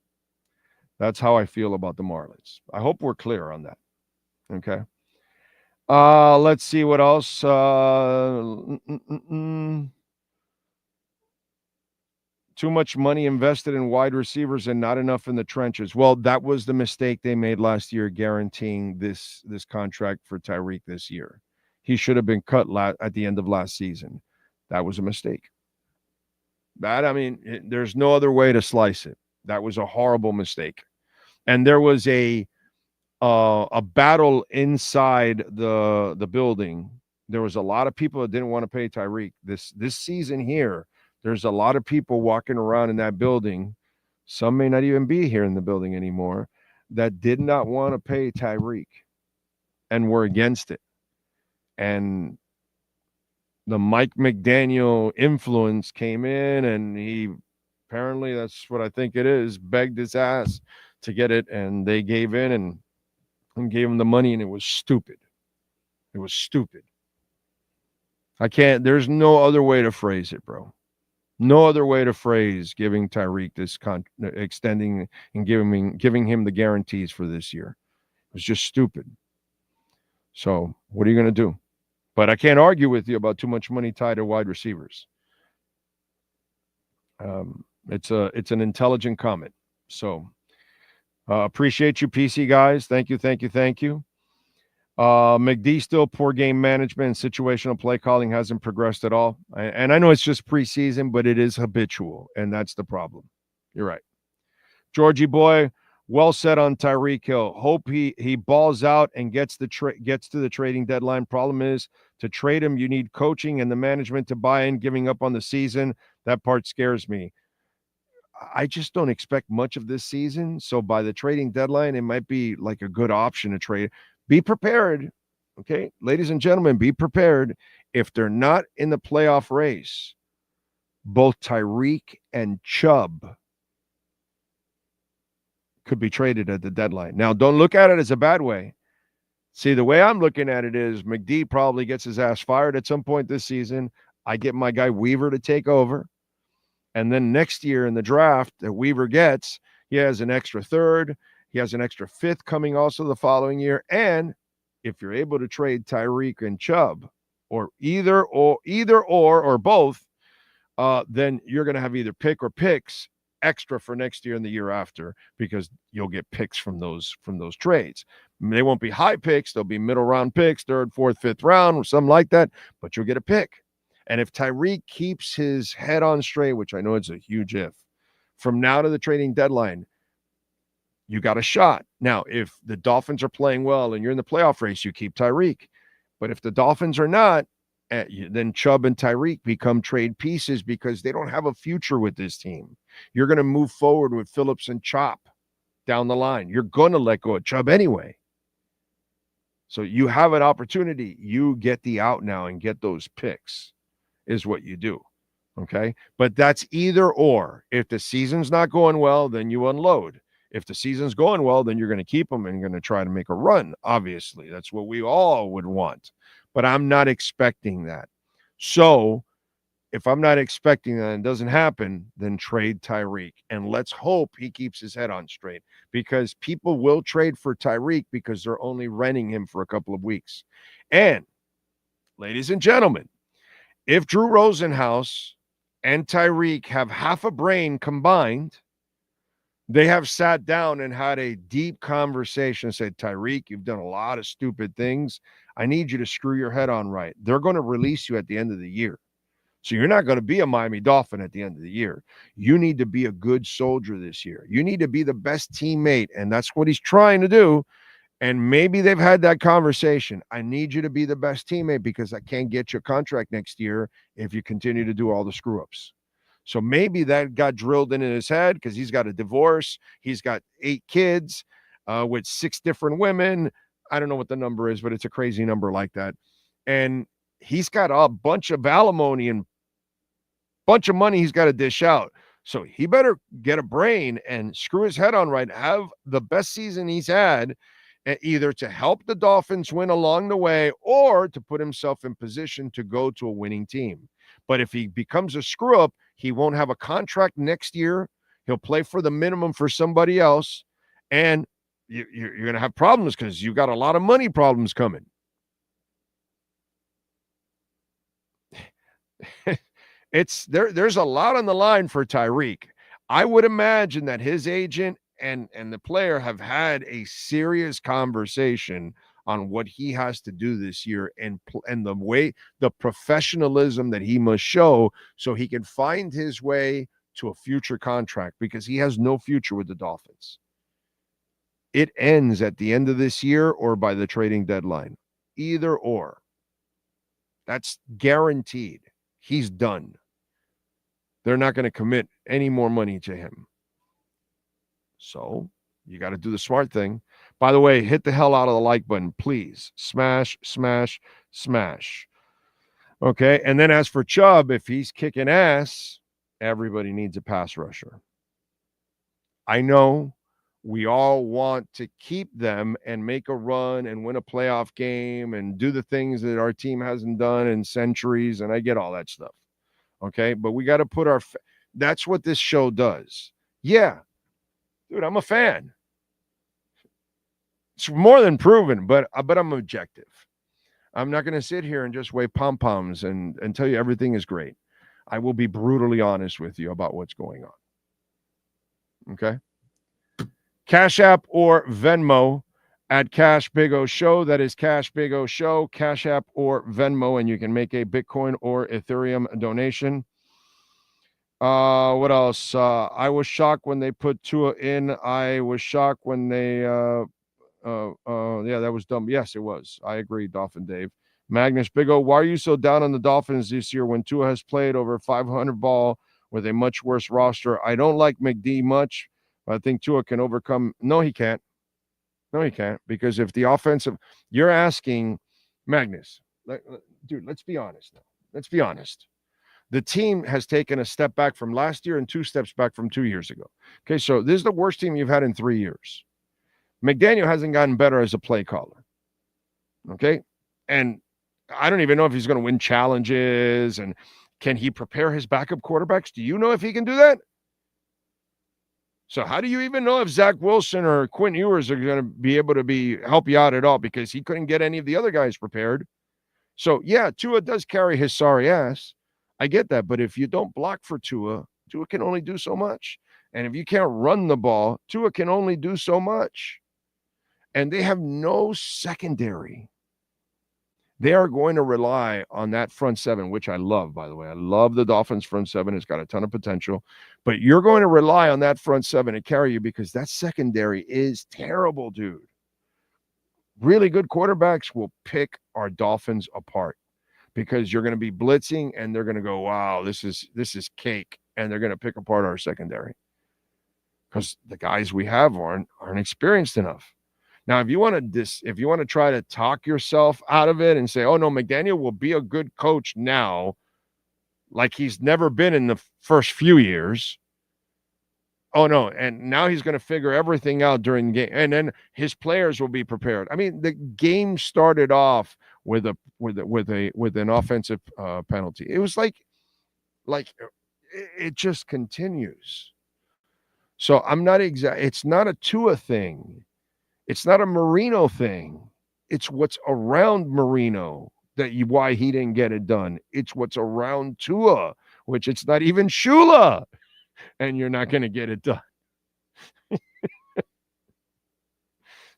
That's how I feel about the Marlins. I hope we're clear on that. Okay. Let's see what else. Too much money invested in wide receivers and not enough in the trenches. Well, that was the mistake they made last year, guaranteeing this contract for Tyreek this year. He should have been cut at the end of last season. That was a mistake. There's no other way to slice it. That was a horrible mistake. And there was a battle inside the building. There was a lot of people that didn't want to pay Tyreek. This season here, there's a lot of people walking around in that building. Some may not even be here in the building anymore that did not want to pay Tyreek and were against it. And the Mike McDaniel influence came in, and he apparently, that's what I think it is, begged his ass to get it, and they gave in and gave him the money, and it was stupid. It was stupid. There's no other way to phrase it, bro. No other way to phrase giving Tyreek this extending and giving him the guarantees for this year. It was just stupid. So what are you going to do? But I can't argue with you about too much money tied to wide receivers. It's an intelligent comment. So appreciate you, PC guys. Thank you. McD still poor game management and situational play calling hasn't progressed at all. And I know it's just preseason, but it is habitual, and that's the problem. You're right. Georgie boy, well said on Tyreek Hill. Hope he balls out and gets to the trading deadline. Problem is, to trade him, you need coaching and the management to buy in. Giving up on the season, that part scares me. I just don't expect much of this season. So by the trading deadline, it might be like a good option to trade. Be prepared. Okay, ladies and gentlemen, be prepared. If they're not in the playoff race, both Tyreek and Chubb could be traded at the deadline. Now, don't look at it as a bad way. See, the way I'm looking at it is McD probably gets his ass fired at some point this season. I get my guy Weaver to take over. And then next year in the draft that Weaver gets, he has an extra third. He has an extra fifth coming also the following year. And if you're able to trade Tyreek and Chubb, or either or both, then you're going to have either pick or picks extra for next year and the year after, because you'll get picks from those trades. They won't be high picks. They'll be middle round picks, third, fourth, fifth round, or something like that, but you'll get a pick. And if Tyreek keeps his head on straight, which I know it's a huge if, from now to the trading deadline, you got a shot. Now, if the Dolphins are playing well and you're in the playoff race, you keep Tyreek. But if the Dolphins are not, then Chubb and Tyreek become trade pieces because they don't have a future with this team. You're going to move forward with Phillips and Chop down the line. You're going to let go of Chubb anyway. So you have an opportunity. You get the out now and get those picks is what you do. Okay? But that's either or. If the season's not going well, then you unload. If the season's going well, then you're going to keep them and you're going to try to make a run. Obviously, that's what we all would want. But I'm not expecting that. So if I'm not expecting that and it doesn't happen, then trade Tyreek. And let's hope he keeps his head on straight, because people will trade for Tyreek because they're only renting him for a couple of weeks. And ladies and gentlemen, if Drew Rosenhaus and Tyreek have half a brain combined, they have sat down and had a deep conversation and said, Tyreek, you've done a lot of stupid things. I need you to screw your head on right. They're going to release you at the end of the year. So you're not going to be a Miami Dolphin at the end of the year. You need to be a good soldier this year. You need to be the best teammate, and that's what he's trying to do. And maybe they've had that conversation. I need you to be the best teammate because I can't get you a contract next year if you continue to do all the screw-ups. So maybe that got drilled in his head because he's got a divorce. He's got 8 kids with 6 different women. I don't know what the number is, but it's a crazy number like that. And he's got a bunch of alimony and bunch of money he's got to dish out. So he better get a brain and screw his head on right. Have the best season he's had, either to help the Dolphins win along the way or to put himself in position to go to a winning team. But if he becomes a screw up, he won't have a contract next year. He'll play for the minimum for somebody else. And you're going to have problems because you've got a lot of money problems coming. There's a lot on the line for Tyreek. I would imagine that his agent and the player have had a serious conversation on what he has to do this year and the professionalism that he must show so he can find his way to a future contract, because he has no future with the Dolphins. It ends at the end of this year or by the trading deadline. Either or. That's guaranteed. He's done. They're not going to commit any more money to him. So you got to do the smart thing. By the way, hit the hell out of the like button, please. Smash, smash, smash. Okay, and then as for Chubb, if he's kicking ass, everybody needs a pass rusher. I know we all want to keep them and make a run and win a playoff game and do the things that our team hasn't done in centuries, and I get all that stuff. Okay, but we got to put that's what this show does. Yeah, dude, I'm a fan. It's more than proven, but I'm objective. I'm not going to sit here and just wave pom-poms and tell you everything is great. I will be brutally honest with you about what's going on. Okay? Cash App or Venmo at Cash Big O Show. That is Cash Big O Show, Cash App or Venmo, and you can make a Bitcoin or Ethereum donation. What else? I was shocked when they put Tua in. I was shocked when they yeah, that was dumb. Yes, it was. I agree, Dolphin Dave. Magnus Big O, why are you so down on the Dolphins this year when Tua has played over 500 ball with a much worse roster. I don't like McD much, but I think Tua can overcome. No, he can't. No, he can't. Because if the offensive, you're asking Magnus, dude, let's be honest now. Let's be honest. The team has taken a step back from last year and 2 steps back from 2 years ago. Okay, so this is the worst team you've had in 3 years. McDaniel hasn't gotten better as a play caller. Okay, and I don't even know if he's going to win challenges, and can he prepare his backup quarterbacks? Do you know if he can do that? So how do you even know if Zach Wilson or Quinn Ewers are going to be able to help you out at all, because he couldn't get any of the other guys prepared? So, yeah, Tua does carry his sorry ass. I get that. But if you don't block for Tua, Tua can only do so much. And if you can't run the ball, Tua can only do so much. And they have no secondary. They are going to rely on that front seven, which I love, by the way. I love the Dolphins front seven. It's got a ton of potential. But you're going to rely on that front seven to carry you, because that secondary is terrible, dude. Really good quarterbacks will pick our Dolphins apart, because you're going to be blitzing and they're going to go, wow, this is cake. And they're going to pick apart our secondary because the guys we have aren't experienced enough. Now, if you want to try to talk yourself out of it and say, oh no, McDaniel will be a good coach now, like he's never been in the first few years. Oh no, and now he's going to figure everything out during the game, and then his players will be prepared. I mean, the game started off with an offensive penalty. It was like it just continues. So I'm not it's not a Tua thing. It's not a Marino thing. It's what's around Marino why he didn't get it done. It's what's around Tua, which it's not even Shula, and you're not going to get it done.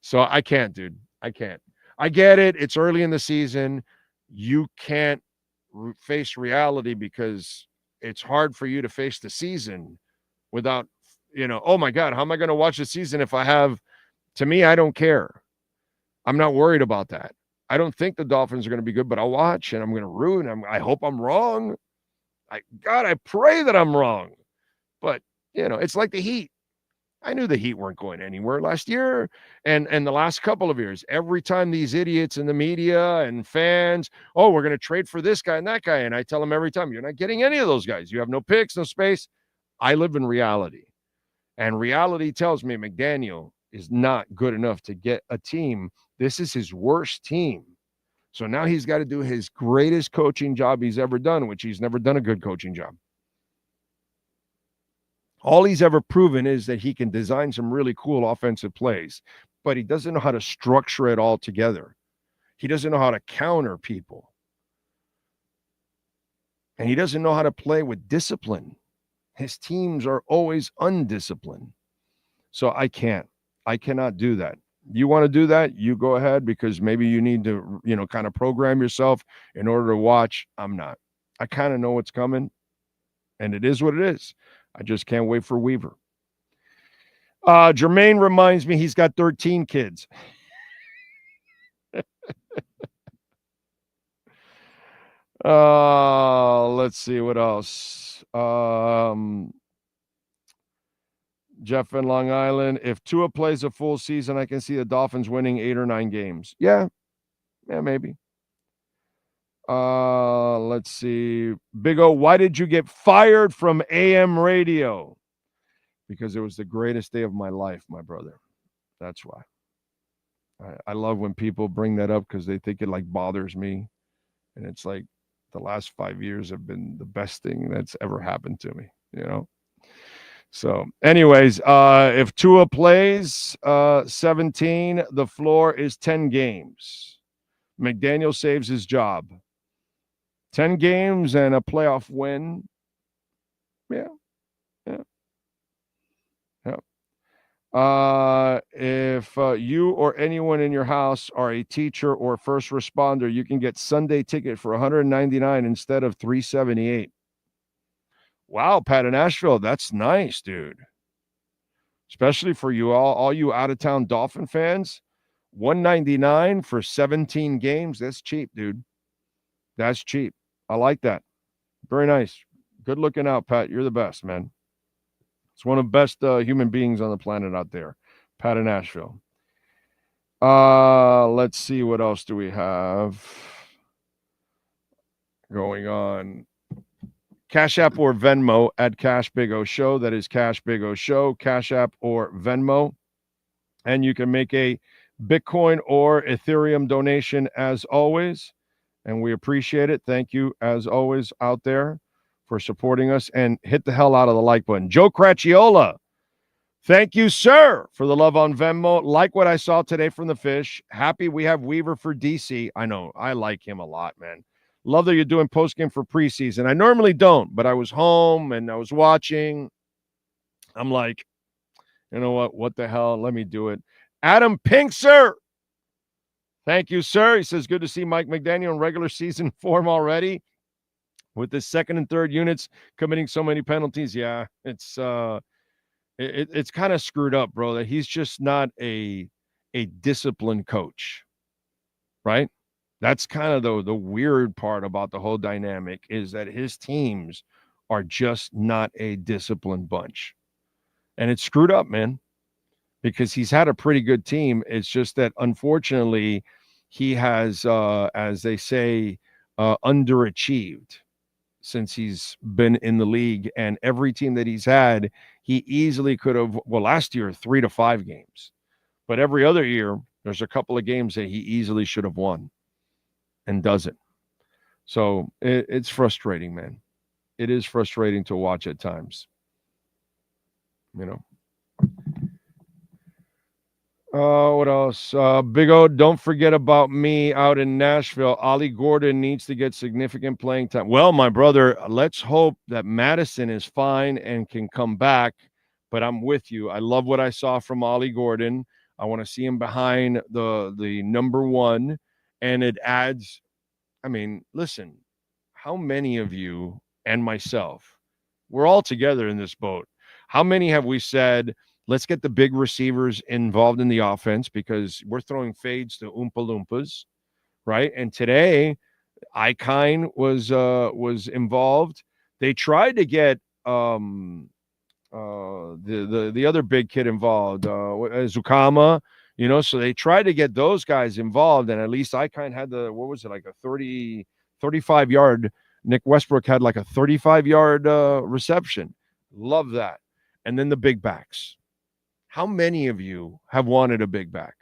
So I can't, dude. I can't. I get it. It's early in the season. You can't face reality because it's hard for you to face the season without, oh my God, how am I going to watch the season if I have, to me, I don't care. I'm not worried about that. I don't think the Dolphins are going to be good, but I'll watch and I'm going to root. I hope I'm wrong. I pray that I'm wrong. But, it's like the Heat. I knew the Heat weren't going anywhere last year and the last couple of years. Every time these idiots in the media and fans, oh, we're going to trade for this guy and that guy. And I tell them every time, you're not getting any of those guys. You have no picks, no space. I live in reality. And reality tells me McDaniel is not good enough to get a team. This is his worst team. So now he's got to do his greatest coaching job he's ever done, which he's never done a good coaching job. All he's ever proven is that he can design some really cool offensive plays, but he doesn't know how to structure it all together. He doesn't know how to counter people. And he doesn't know how to play with discipline. His teams are always undisciplined. So I cannot do that. You want to do that? You go ahead, because maybe you need to, kind of program yourself in order to watch. I'm not. I kind of know what's coming, and it is what it is. I just can't wait for Weaver. Jermaine reminds me he's got 13 kids. Let's see what else. Jeff in Long Island. If Tua plays a full season, I can see the Dolphins winning 8 or 9 games. Yeah, maybe. Let's see. Big O, why did you get fired from AM radio? Because it was the greatest day of my life, my brother. That's why. I love when people bring that up because they think it bothers me. And it's like the last 5 years have been the best thing that's ever happened to me, So anyways, if Tua plays 17, the floor is 10 games. McDaniel saves his job. 10 games and a playoff win. Yeah. If you or anyone in your house are a teacher or first responder, you can get Sunday ticket for $199 instead of $378. Wow, Pat in Nashville, that's nice, dude. Especially for you all you out-of-town Dolphin fans. $199 for 17 games. That's cheap, dude. That's cheap. I like that. Very nice. Good looking out, Pat. You're the best, man. It's one of the best human beings on the planet out there. Pat in Nashville. Let's see. What else do we have going on? Cash App or Venmo at Cash Big O Show. That is Cash Big O Show. Cash App or Venmo. And you can make a Bitcoin or Ethereum donation as always. And we appreciate it. Thank you, as always, out there for supporting us. And hit the hell out of the like button. Joe Cracchiola, thank you, sir, for the love on Venmo. Like what I saw today from the Fish. Happy we have Weaver for DC. I know. I like him a lot, man. Love that you're doing postgame for preseason. I normally don't, but I was home and I was watching. I'm like, you know what? What the hell? Let me do it. Adam Pinkser. Thank you, sir. He says, good to see Mike McDaniel in regular season form already. With the second and third units committing so many penalties. Yeah, it's kind of screwed up, bro, that he's just not a disciplined coach, right? That's kind of the weird part about the whole dynamic is that his teams are just not a disciplined bunch. And it's screwed up, man, because he's had a pretty good team. It's just that, unfortunately, he has, as they say, underachieved since he's been in the league. And every team that he's had, he easily could have, well, last year, 3 to 5 games. But every other year, there's a couple of games that he easily should have won and doesn't. So it's frustrating, man. It is frustrating to watch at times. You know. What else? Big O, don't forget about me out in Nashville. Ollie Gordon needs to get significant playing time. Well, my brother, let's hope that Madison is fine and can come back. But I'm with you. I love what I saw from Ollie Gordon. I want to see him behind the number one. And it adds, I mean, listen, how many of you and myself, we're all together in this boat. How many have we said, let's get the big receivers involved in the offense because we're throwing fades to Oompa Loompas, right? And today, Icon was involved. They tried to get the other big kid involved, Zukama, you know, so they tried to get those guys involved, and at least Icon had like a 35-yard. Nick Westbrook had like a 35-yard reception. Love that. And then the big backs. How many of you have wanted a big back?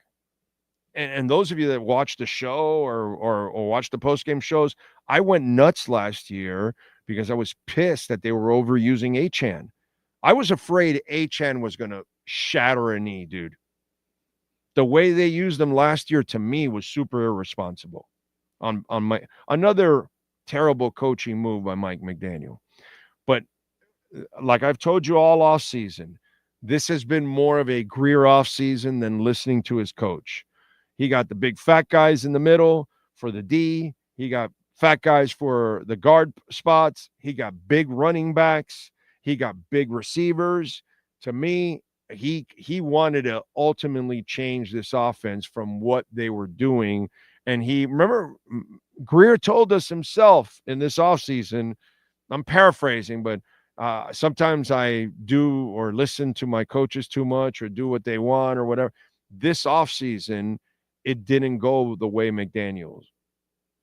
And those of you that watch the show or watch the postgame shows, I went nuts last year because I was pissed that they were overusing Achane. I was afraid Achane was going to shatter a knee, dude. The way they used them last year, to me, was super irresponsible. On my another terrible coaching move by Mike McDaniel. But like I've told you all off season, this has been more of a Greer off season than listening to his coach. He got the big fat guys in the middle for the D. He got fat guys for the guard spots. He got big running backs. He got big receivers. To me, he wanted to ultimately change this offense from what they were doing. And remember, Greer told us himself in this offseason, I'm paraphrasing, but sometimes I do or listen to my coaches too much or do what they want or whatever. This offseason, it didn't go the way McDaniel's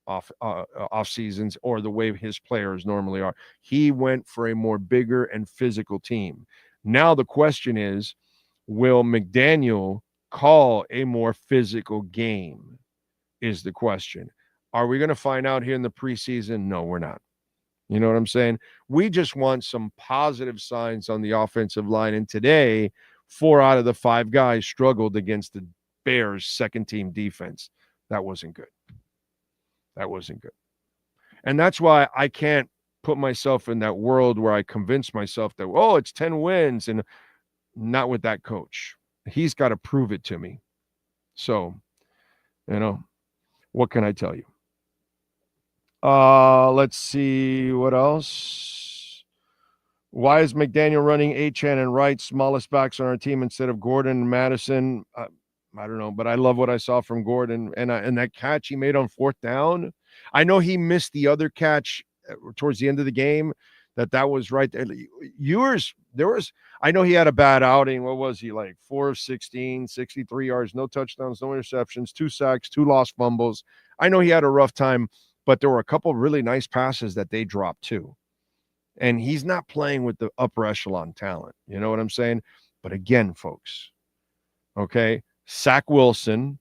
off seasons or the way his players normally are. He went for a more bigger and physical team. Now the question is, will McDaniel call a more physical game is the question. Are we going to find out here in the preseason? No, we're not. You know what I'm saying? We just want some positive signs on the offensive line. And today, 4 out of the 5 guys struggled against the Bears' second-team defense. That wasn't good. That wasn't good. And that's why I can't put myself in that world where I convince myself that, oh, it's 10 wins, and not with that coach. He's got to prove it to me. So, you know, what can I tell you? Let's see what else. Why is McDaniel running Achane and Wright, smallest backs on our team, instead of Gordon and Madison? I don't know, but I love what I saw from Gordon and that catch he made on 4th down. I know he missed the other catch towards the end of the game that was right there. I know he had a bad outing. What was he, like 4 of 16, 63 yards, no touchdowns, no interceptions, 2 sacks, 2 lost fumbles. I know he had a rough time, but there were a couple of really nice passes that they dropped too. And he's not playing with the upper echelon talent. You know what I'm saying? But again, folks, okay, Zach Wilson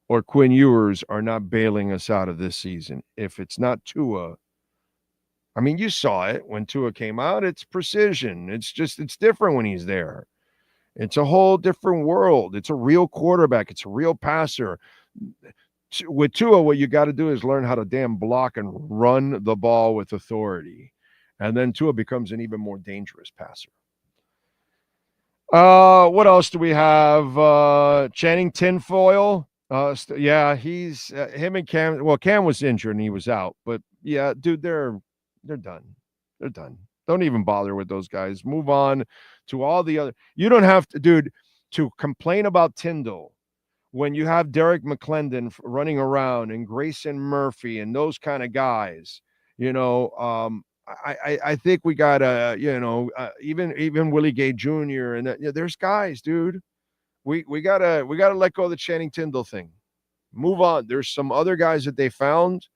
or Quinn Ewers are not bailing us out of this season. If it's not Tua, I mean, you saw it when Tua came out. It's precision. It's different when he's there. It's a whole different world. It's a real quarterback. It's a real passer. With Tua, what you got to do is learn how to damn block and run the ball with authority. And then Tua becomes an even more dangerous passer. What else do we have? Channing Tinfoil. Yeah, he's him and Cam. Well, Cam was injured and he was out. But yeah, dude, they're done. They're done. Don't even bother with those guys. Move on to all the other. You don't have to, dude, to complain about Tyndall when you have Derek McClendon running around and Grayson Murphy and those kind of guys. You know, I think we got even Willie Gay Jr. and there's guys, dude. We gotta let go of the Channing Tyndall thing. Move on. There's some other guys that they found.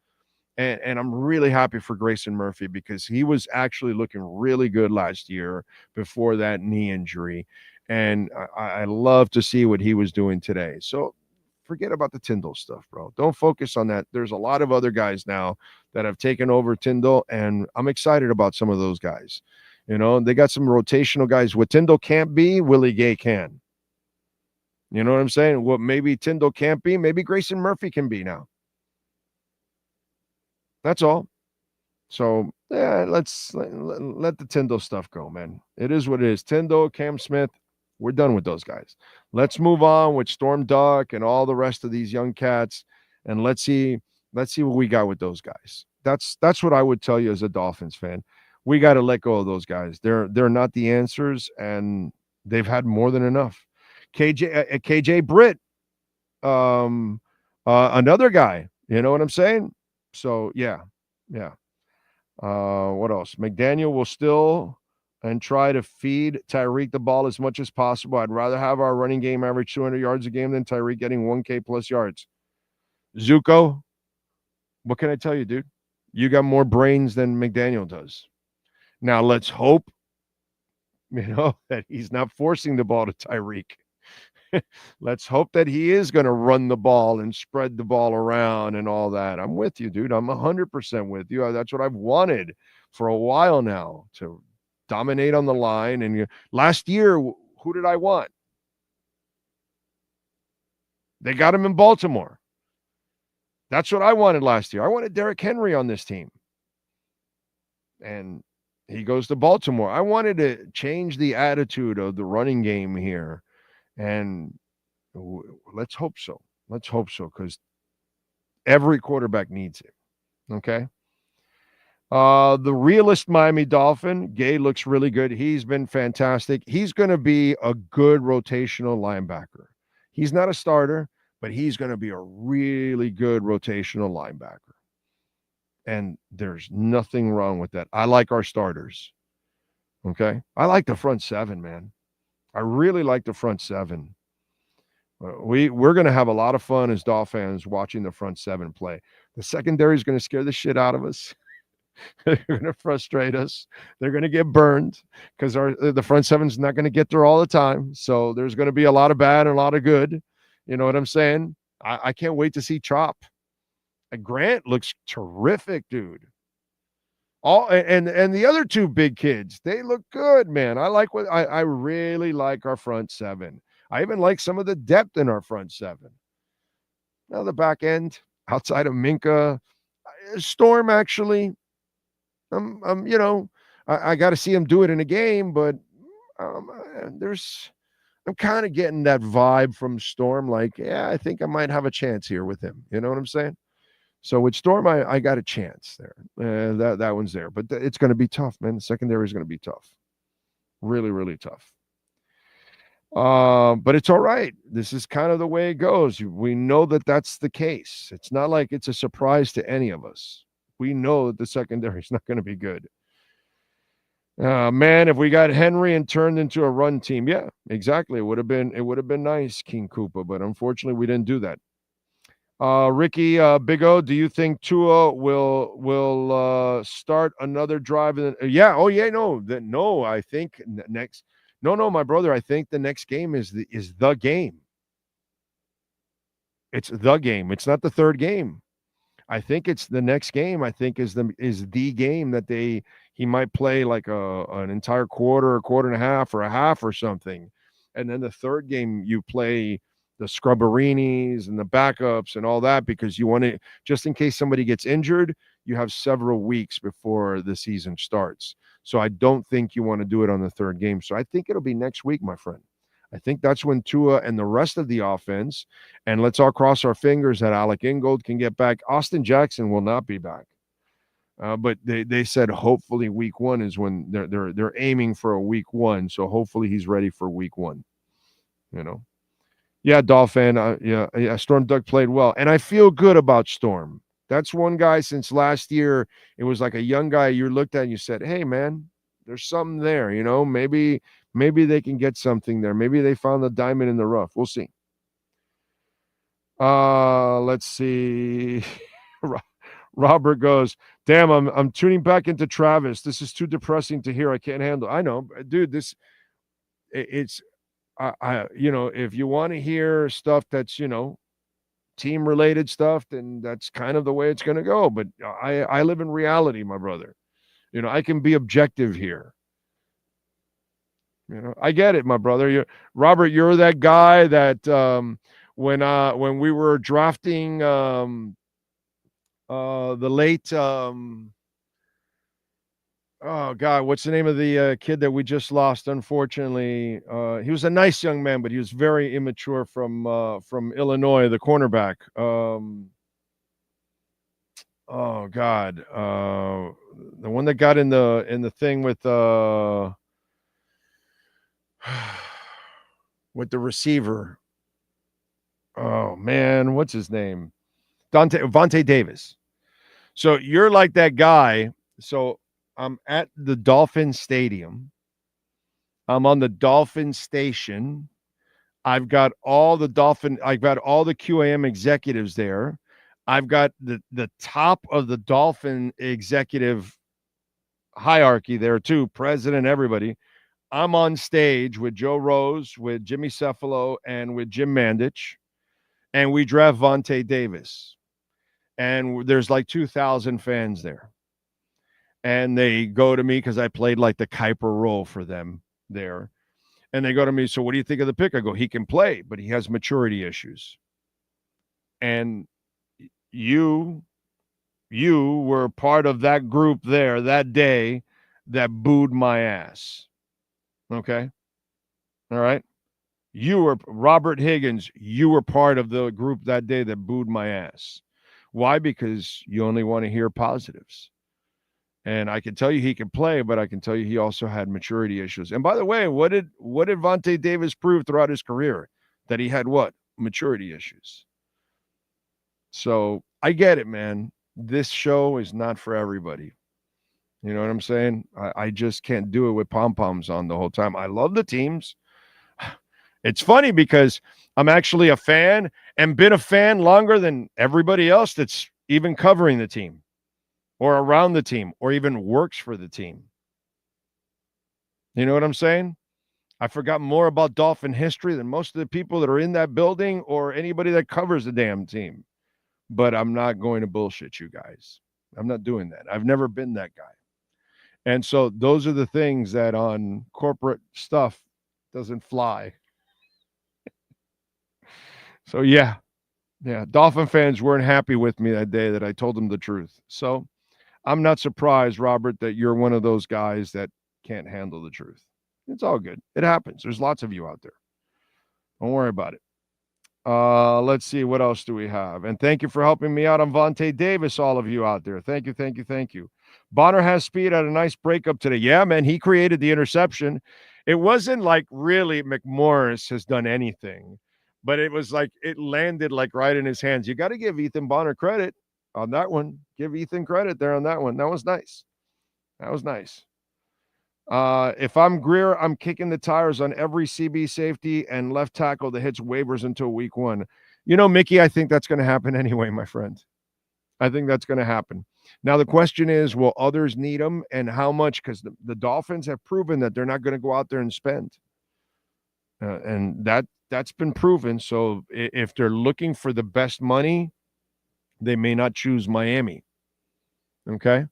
And I'm really happy for Grayson Murphy because he was actually looking really good last year before that knee injury. And I love to see what he was doing today. So forget about the Tyndall stuff, bro. Don't focus on that. There's a lot of other guys now that have taken over Tyndall, and I'm excited about some of those guys. You know, they got some rotational guys. What Tyndall can't be, Willie Gay can. You know what I'm saying? What maybe Tyndall can't be, maybe Grayson Murphy can be now. That's all. So, yeah, let's let the Tyndall stuff go, man. It is what it is. Tyndall, Cam Smith, we're done with those guys. Let's move on with Storm Duck and all the rest of these young cats, and let's see what we got with those guys. That's what I would tell you as a Dolphins fan. We got to let go of those guys. They're not the answers, and they've had more than enough. KJ Britt, another guy. You know what I'm saying? So, yeah. What else? McDaniel will still and try to feed Tyreek the ball as much as possible. I'd rather have our running game average 200 yards a game than Tyreek getting 1K plus yards. Zuko, what can I tell you, dude? You got more brains than McDaniel does. Now, let's hope, that he's not forcing the ball to Tyreek. Let's hope that he is going to run the ball and spread the ball around and all that. I'm with you, dude. I'm 100% with you. That's what I've wanted for a while now, to dominate on the line. And last year, who did I want? They got him in Baltimore. That's what I wanted last year. I wanted Derrick Henry on this team. And he goes to Baltimore. I wanted to change the attitude of the running game here. And let's hope so. Let's hope so, because every quarterback needs it. Okay. The realist Miami Dolphin, Gay, looks really good. He's been fantastic. He's going to be a good rotational linebacker. He's not a starter, but he's going to be a really good rotational linebacker. And there's nothing wrong with that. I like our starters. Okay. I like the front seven, man. I really like the front seven. We're going to have a lot of fun as Dolphins fans watching the front seven play. The secondary is going to scare the shit out of us. They're going to frustrate us. They're going to get burned because the front seven's not going to get there all the time. So there's going to be a lot of bad and a lot of good. You know what I'm saying? I can't wait to see Chop. Grant looks terrific, dude. And the other two big kids, they look good, man. I really like our front seven. I even like some of the depth in our front seven. Now the back end, outside of Minka, Storm actually. I got to see him do it in a game, but I'm kind of getting that vibe from Storm. Like, yeah, I think I might have a chance here with him. You know what I'm saying? So with Storm, I got a chance there. That one's there, but it's going to be tough, man. The secondary is going to be tough, really, really tough. But it's all right. This is kind of the way it goes. We know that that's the case. It's not like it's a surprise to any of us. We know that the secondary is not going to be good. Man, if we got Henry and turned into a run team, yeah, exactly. It would have been nice, King Koopa, but unfortunately we didn't do that. Ricky, Big O, do you think Tua will start another drive? Yeah. Oh, yeah. No. I think next. No, my brother. I think the next game is the game. It's the game. It's not the third game. I think it's the next game. I think is the game that he might play like an entire quarter, a quarter and a half, or a half or something, and then the third game you play the scrubberinis and the backups and all that, because you want to, just in case somebody gets injured, you have several weeks before the season starts. So I don't think you want to do it on the third game. So I think it'll be next week, my friend. I think that's when Tua and the rest of the offense, and let's all cross our fingers that Alec Ingold can get back. Austin Jackson will not be back. But they said hopefully week one is when they're aiming for a week one. So hopefully he's ready for week one. Yeah, Dolphin. Yeah. Storm Duck played well, and I feel good about Storm. That's one guy since last year. It was like a young guy you looked at and you said, "Hey, man, there's something there. Maybe they can get something there. Maybe they found the diamond in the rough. We'll see." Let's see. Robert goes, "Damn, I'm tuning back into Travis. This is too depressing to hear. I can't handle." I know, dude. It's. If you want to hear stuff that's, team related stuff, then that's kind of the way it's going to go. But I live in reality, my brother. I can be objective here. I get it, my brother. Robert, you're that guy that when we were drafting the late oh God, what's the name of the kid that we just lost? Unfortunately, he was a nice young man, but he was very immature from Illinois, the cornerback. Oh God, the one that got in the thing with the receiver. Oh man, what's his name? Vontae Davis. So you're like that guy. So I'm at the Dolphin Stadium. I'm on the Dolphin station. I've got all the QAM executives there. I've got the top of the Dolphin executive hierarchy there too, president, everybody. I'm on stage with Joe Rose, with Jimmy Cefalo, and with Jim Mandich, and we draft Vontae Davis. And there's like 2,000 fans there. And they go to me because I played like the Kuiper role for them there. And they go to me, "So what do you think of the pick?" I go, "He can play, but he has maturity issues." And you were part of that group there that day that booed my ass. Okay? All right? You were Robert Higgins. You were part of the group that day that booed my ass. Why? Because you only want to hear positives. And I can tell you he can play, but I can tell you he also had maturity issues. And by the way, what did Vontae Davis prove throughout his career? That he had what? Maturity issues. So I get it, man. This show is not for everybody. You know what I'm saying? I just can't do it with pom-poms on the whole time. I love the teams. It's funny because I'm actually a fan and been a fan longer than everybody else that's even covering the team, or around the team, or even works for the team. You know what I'm saying? I forgot more about Dolphin history than most of the people that are in that building or anybody that covers the damn team. But I'm not going to bullshit you guys. I'm not doing that. I've never been that guy. And so those are the things that on corporate stuff doesn't fly. So yeah, Dolphin fans weren't happy with me that day that I told them the truth. So I'm not surprised, Robert, that you're one of those guys that can't handle the truth. It's all good. It happens. There's lots of you out there. Don't worry about it. Let's see. What else do we have? And thank you for helping me out on Vontae Davis, all of you out there. Thank you. Bonner has speed, had a nice breakup today. Yeah, man, he created the interception. It wasn't like really McMorris has done anything, but it was like it landed like right in his hands. You got to give Ethan Bonner credit on that one. Give Ethan credit there on that one. That was nice. If I'm Greer, I'm kicking the tires on every CB safety and left tackle that hits waivers until week 1. You know, Mickey, I think that's going to happen anyway, my friend. I think that's going to happen. Now, the question is, will others need them and how much? Because the Dolphins have proven that they're not going to go out there and spend. And that's been proven. So if they're looking for the best money, they may not choose Miami. Okay.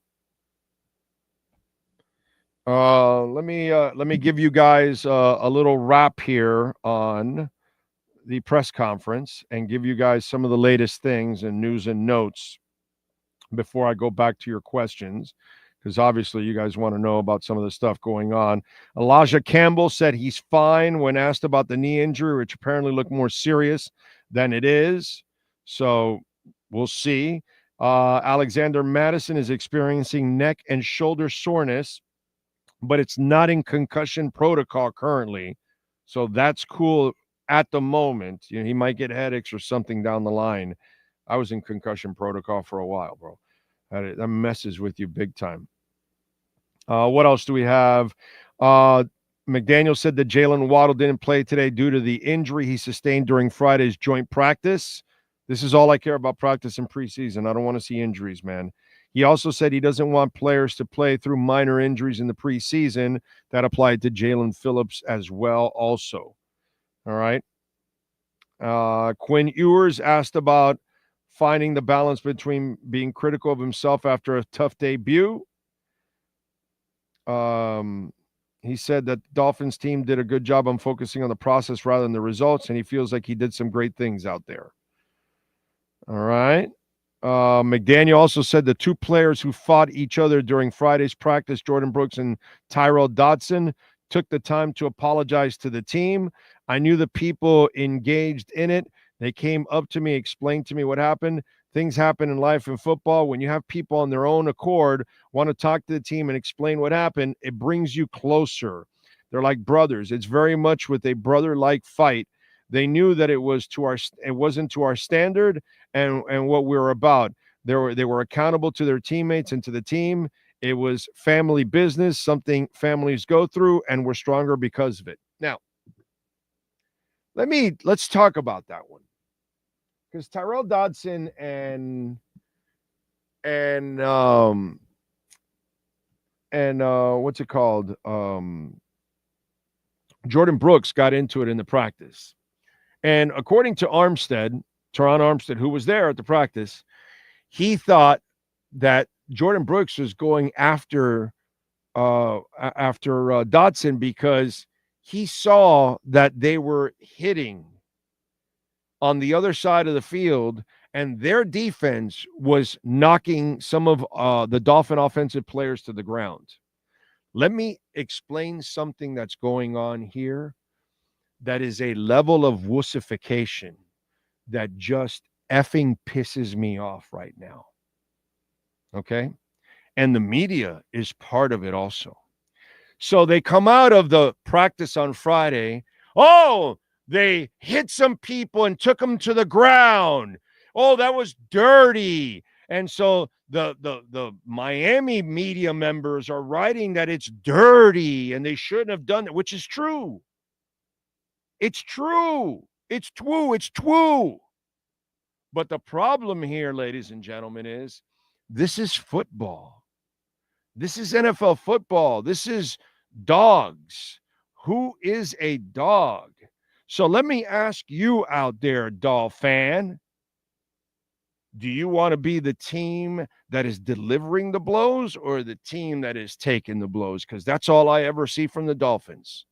Let me give you guys a little wrap here on the press conference and give you guys some of the latest things and news and notes before I go back to your questions, because obviously you guys want to know about some of the stuff going on. Elijah Campbell said he's fine when asked about the knee injury, which apparently looked more serious than it is. So we'll see. Alexander Madison is experiencing neck and shoulder soreness, but it's not in concussion protocol currently. So that's cool at the moment. You know, he might get headaches or something down the line. I was in concussion protocol for a while, bro. That messes with you big time. What else do we have? McDaniel said that Jalen Waddle didn't play today due to the injury he sustained during Friday's joint practice. This is all I care about, practice and preseason. I don't want to see injuries, man. He also said he doesn't want players to play through minor injuries in the preseason. That applied to Jalen Phillips as well also. All right. Quinn Ewers asked about finding the balance between being critical of himself after a tough debut. He said that the Dolphins team did a good job on focusing on the process rather than the results, and he feels like he did some great things out there. All right. McDaniel also said the two players who fought each other during Friday's practice, Jordan Brooks and Tyrell Dodson, took the time to apologize to the team. I knew the people engaged in it. They came up to me, explained to me what happened. Things happen in life and football. When you have people on their own accord want to talk to the team and explain what happened, it brings you closer. They're like brothers. It's very much with a brother-like fight. They knew that it wasn't to our standard and what we were about. They were accountable to their teammates and to the team. It was family business, something families go through, and we're stronger because of it. Now, let's talk about that one. Because Tyrell Dodson and what's it called? Jordan Brooks got into it in the practice. And according to Teron Armstead, who was there at the practice, he thought that Jordan Brooks was going after Dodson because he saw that they were hitting on the other side of the field, and their defense was knocking some of the Dolphin offensive players to the ground. Let me explain something that's going on here that is a level of wussification that just effing pisses me off right now. Okay? And the media is part of it also. So they come out of the practice on Friday. Oh, they hit some people and took them to the ground. Oh, that was dirty. And so the Miami media members are writing that it's dirty and they shouldn't have done it, which is true. It's true. It's true. But the problem here, ladies and gentlemen, is this is football. This is NFL football. This is dogs. Who is a dog? So let me ask you out there, Doll fan. Do you want to be the team that is delivering the blows or the team that is taking the blows? Because that's all I ever see from the Dolphins.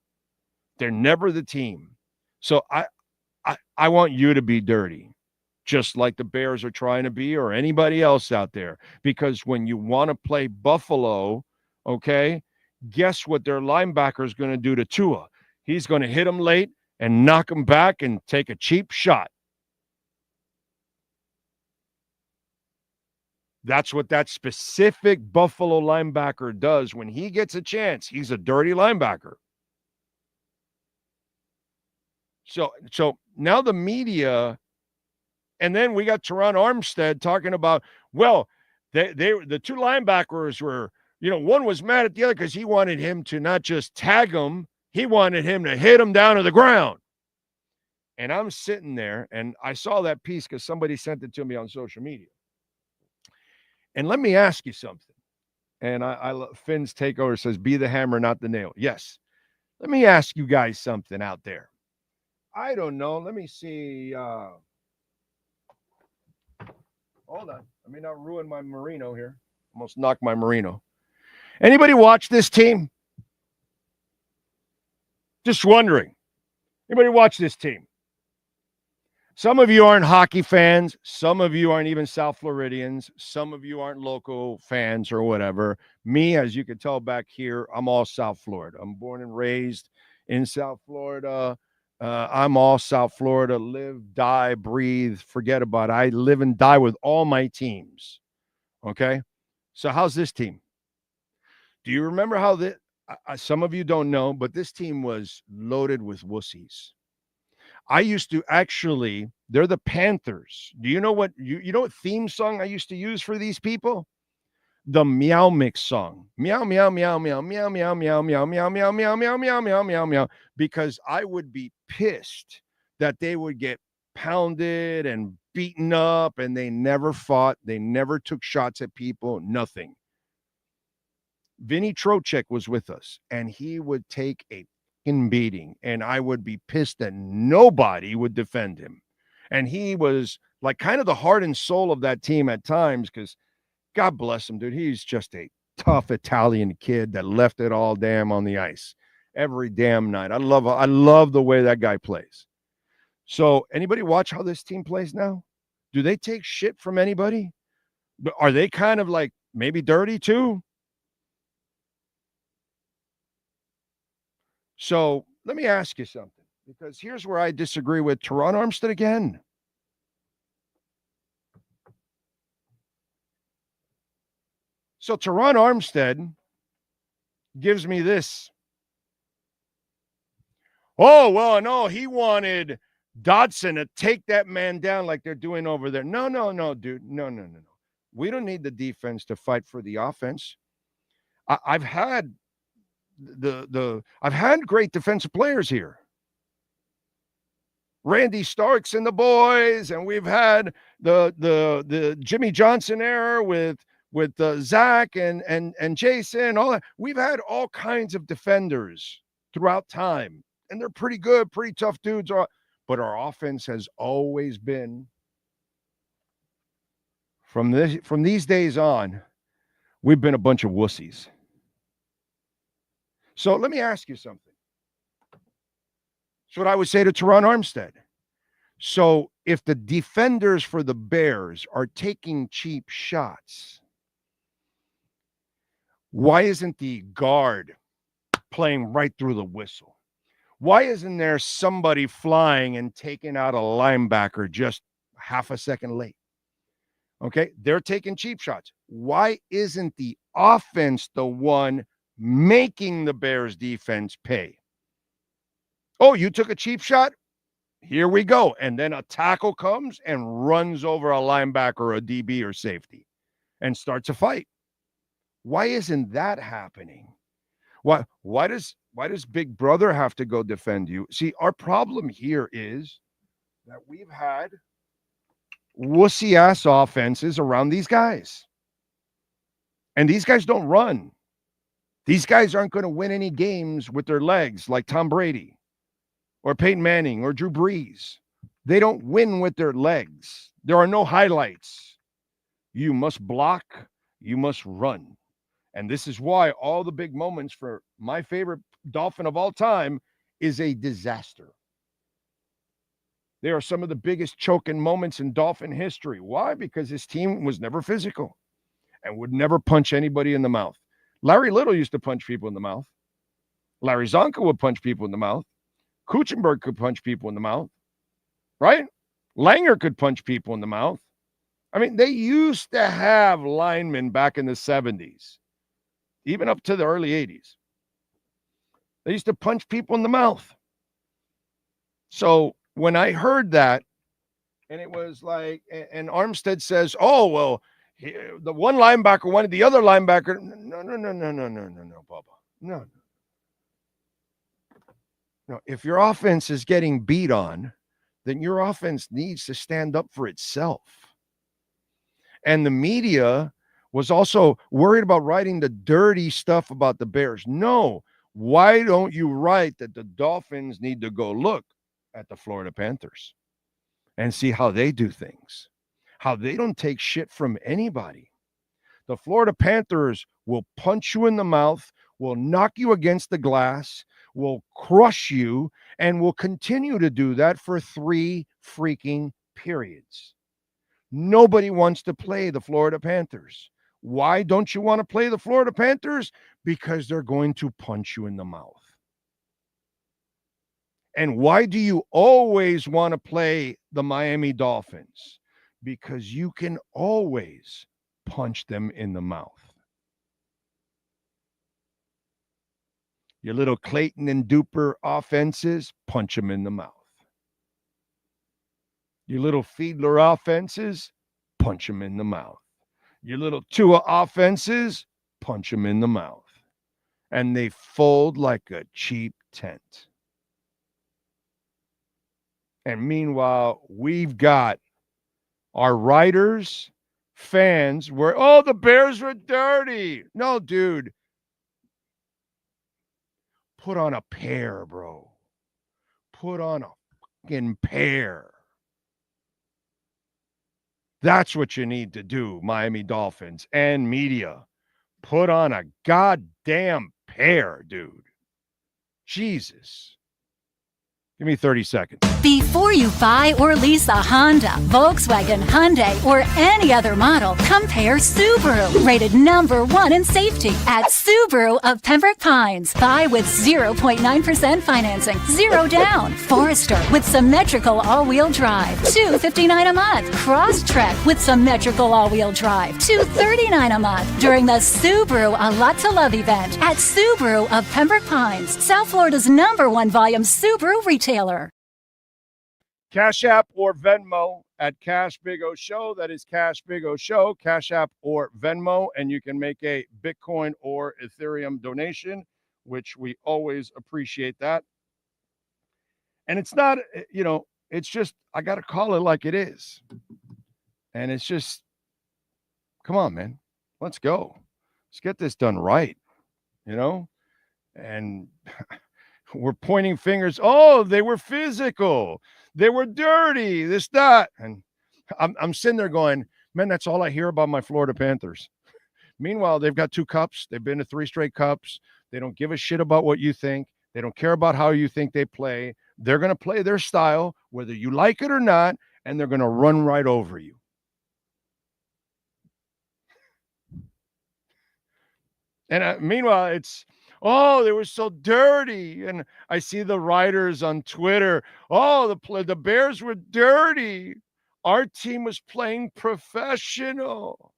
They're never the team. So I want you to be dirty, just like the Bears are trying to be or anybody else out there. Because when you want to play Buffalo, okay, guess what their linebacker is going to do to Tua? He's going to hit him late and knock him back and take a cheap shot. That's what that specific Buffalo linebacker does when he gets a chance. He's a dirty linebacker. So now the media, and then we got Teron Armstead talking about, well, the two linebackers were, One was mad at the other because he wanted him to not just tag him, he wanted him to hit him down to the ground. And I'm sitting there, and I saw that piece because somebody sent it to me on social media. And let me ask you something. And I Finn's takeover says, be the hammer, not the nail. Yes. Let me ask you guys something out there. I don't know. Let me see. Hold on. Let me not ruin my Merino here. Almost knocked my Merino. Anybody watch this team? Just wondering. Anybody watch this team? Some of you aren't hockey fans. Some of you aren't even South Floridians. Some of you aren't local fans or whatever. Me, as you can tell back here, I'm all South Florida. I'm born and raised in South Florida. I'm all South Florida. Live, die, breathe, forget about it. I live and die with all my teams. Okay? So how's this team? Do you remember how some of you don't know, but this team was loaded with wussies. I used to actually, they're the Panthers. Do you know what what theme song I used to use for these people? The Meow Mix song. Meow, meow, meow, meow, meow, meow, meow, meow, meow, meow, meow, meow, meow, meow, meow, meow, because I would be pissed that they would get pounded and beaten up and they never fought. They never took shots at people, nothing. Vinny Trocheck was with us, and he would take a beating, and I would be pissed that nobody would defend him. And he was like kind of the heart and soul of that team at times, because God bless him, dude. He's just a tough Italian kid that left it all damn on the ice every damn night. I love the way that guy plays. So anybody watch how this team plays now? Do they take shit from anybody? Are they kind of like maybe dirty too? So let me ask you something, because here's where I disagree with Teron Armstead again. So Teron Armstead gives me this. Oh, well, no, he wanted Dotson to take that man down like they're doing over there. No, dude. No. We don't need the defense to fight for the offense. I've had great defensive players here. Randy Starks and the boys, and we've had the Jimmy Johnson era with Zach and Jason, all that. We've had all kinds of defenders throughout time, and they're pretty good, pretty tough dudes. But our offense has always been, from these days on, we've been a bunch of wussies. So let me ask you something. That's what I would say to Teron Armstead. So if the defenders for the Bears are taking cheap shots, why isn't the guard playing right through the whistle? Why isn't there somebody flying and taking out a linebacker just half a second late? Okay, they're taking cheap shots. Why isn't the offense the one making the Bears defense pay? Oh, you took a cheap shot? Here we go. And then a tackle comes and runs over a linebacker or a DB or safety and starts a fight. Why isn't that happening? Why does Big Brother have to go defend you? See, our problem here is that we've had wussy-ass offenses around these guys. And these guys don't run. These guys aren't going to win any games with their legs like Tom Brady or Peyton Manning or Drew Brees. They don't win with their legs. There are no highlights. You must block. You must run. And this is why all the big moments for my favorite Dolphin of all time is a disaster. They are some of the biggest choking moments in Dolphin history. Why? Because his team was never physical and would never punch anybody in the mouth. Larry Little used to punch people in the mouth. Larry Zonka would punch people in the mouth. Kuchenberg could punch people in the mouth, right? Langer could punch people in the mouth. I mean, they used to have linemen back in the 70s, even up to the early 80s. They used to punch people in the mouth. So when I heard that, and it was like, and Armstead says, oh, well, the one linebacker wanted the other linebacker. No, Bubba. No. No, if your offense is getting beat on, then your offense needs to stand up for itself. And the media was also worried about writing the dirty stuff about the Bears. No, why don't you write that the Dolphins need to go look at the Florida Panthers and see how they do things, how they don't take shit from anybody. The Florida Panthers will punch you in the mouth, will knock you against the glass, will crush you, and will continue to do that for 3 freaking periods. Nobody wants to play the Florida Panthers. Why don't you want to play the Florida Panthers? Because they're going to punch you in the mouth. And why do you always want to play the Miami Dolphins? Because you can always punch them in the mouth. Your little Clayton and Duper offenses, punch them in the mouth. Your little Fiedler offenses, punch them in the mouth. Your little Tua offenses, punch them in the mouth. And they fold like a cheap tent. And meanwhile, we've got our writers, fans, where, oh, the Bears were dirty. No, dude. Put on a pair, bro. Put on a fucking pair. That's what you need to do, Miami Dolphins and media. Put on a goddamn pair, dude. Jesus. Give me 30 seconds. Before you buy or lease a Honda, Volkswagen, Hyundai, or any other model, compare Subaru. Rated #1 in safety at Subaru of Pembroke Pines. Buy with 0.9% financing, 0 down. Forester with symmetrical all-wheel drive, $259 a month. Crosstrek with symmetrical all-wheel drive, $239 a month. During the Subaru A Lot to Love event at Subaru of Pembroke Pines, South Florida's #1 volume Subaru retailer. Cash App or Venmo at Cash Big O Show. That is Cash Big O Show, Cash App or Venmo. And you can make a Bitcoin or Ethereum donation, which we always appreciate that. And it's not, it's just, I got to call it like it is. And it's just, come on, man. Let's go. Let's get this done right, And we're pointing fingers. Oh, they were physical. They were dirty. This, that. And I'm sitting there going, man, that's all I hear about my Florida Panthers. Meanwhile, they've got 2 cups. They've been to 3 straight cups. They don't give a shit about what you think. They don't care about how you think they play. They're going to play their style, whether you like it or not, and they're going to run right over you. And meanwhile, it's, oh, they were so dirty. And I see the writers on Twitter. Oh, the Bears were dirty. Our team was playing professional.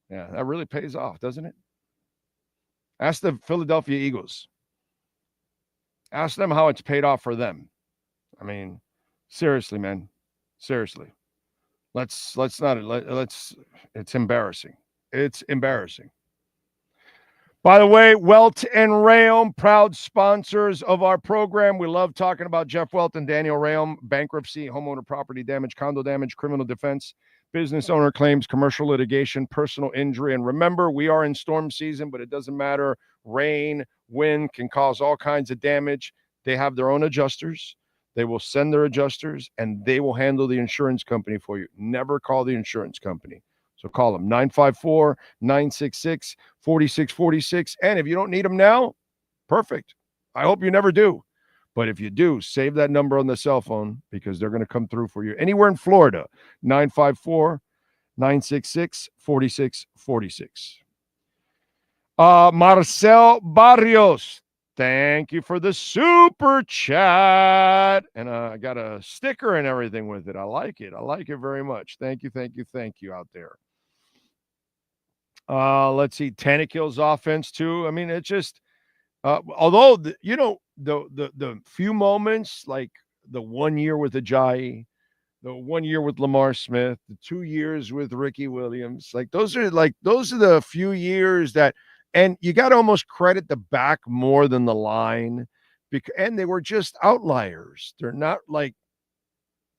Yeah, that really pays off, doesn't it? Ask the Philadelphia Eagles. Ask them how it's paid off for them. I mean, seriously, man. Seriously. It's embarrassing. It's embarrassing. By the way, Welt and Rayom, proud sponsors of our program. We love talking about Jeff Welt and Daniel Rayom, bankruptcy, homeowner property damage, condo damage, criminal defense, business owner claims, commercial litigation, personal injury. And remember, we are in storm season, but it doesn't matter. Rain, wind can cause all kinds of damage. They have their own adjusters. They will send their adjusters, and they will handle the insurance company for you. Never call the insurance company. So call them 954-966-4646. And if you don't need them now, perfect. I hope you never do. But if you do, save that number on the cell phone because they're going to come through for you. Anywhere in Florida, 954-966-4646. Marcel Barrios, thank you for the super chat. And I got a sticker and everything with it. I like it. I like it very much. Thank you out there. Let's see, Tannehill's offense too. I mean, it's just, although the few moments like the 1 year with Ajayi, the 1 year with Lamar Smith, the 2 years with Ricky Williams. Those are the few years that, and you got to almost credit the back more than the line, and they were just outliers. They're not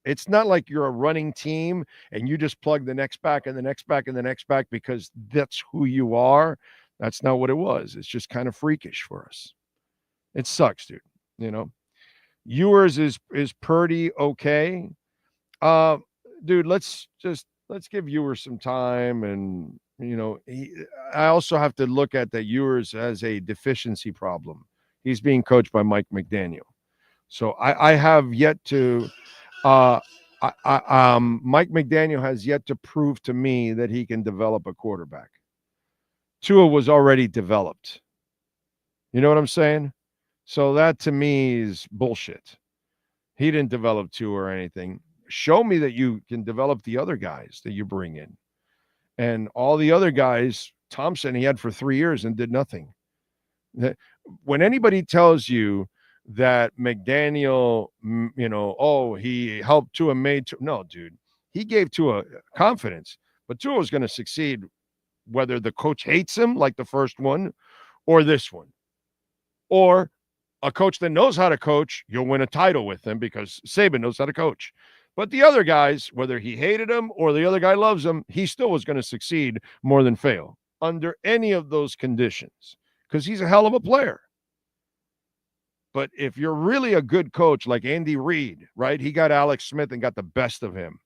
it's not like you're a running team and you just plug the next back and the next back and the next back because that's who you are. That's not what it was. It's just kind of freakish for us. It sucks, dude. Ewers is pretty okay. Dude, let's give Ewers some time. And, I also have to look at that Ewers as a deficiency problem. He's being coached by Mike McDaniel. So I have yet to, Mike McDaniel has yet to prove to me that he can develop a quarterback. Tua was already developed. You know what I'm saying? So that to me is bullshit. He didn't develop Tua or anything. Show me that you can develop the other guys that you bring in. And all the other guys, Thompson, he had for 3 years and did nothing. When anybody tells you that McDaniel, he helped Tua, no, dude. He gave Tua confidence, but Tua was going to succeed whether the coach hates him like the first one or this one. Or a coach that knows how to coach, you'll win a title with him because Saban knows how to coach. But the other guys, whether he hated him or the other guy loves him, he still was going to succeed more than fail under any of those conditions because he's a hell of a player. But if you're really a good coach like Andy Reid, right? He got Alex Smith and got the best of him.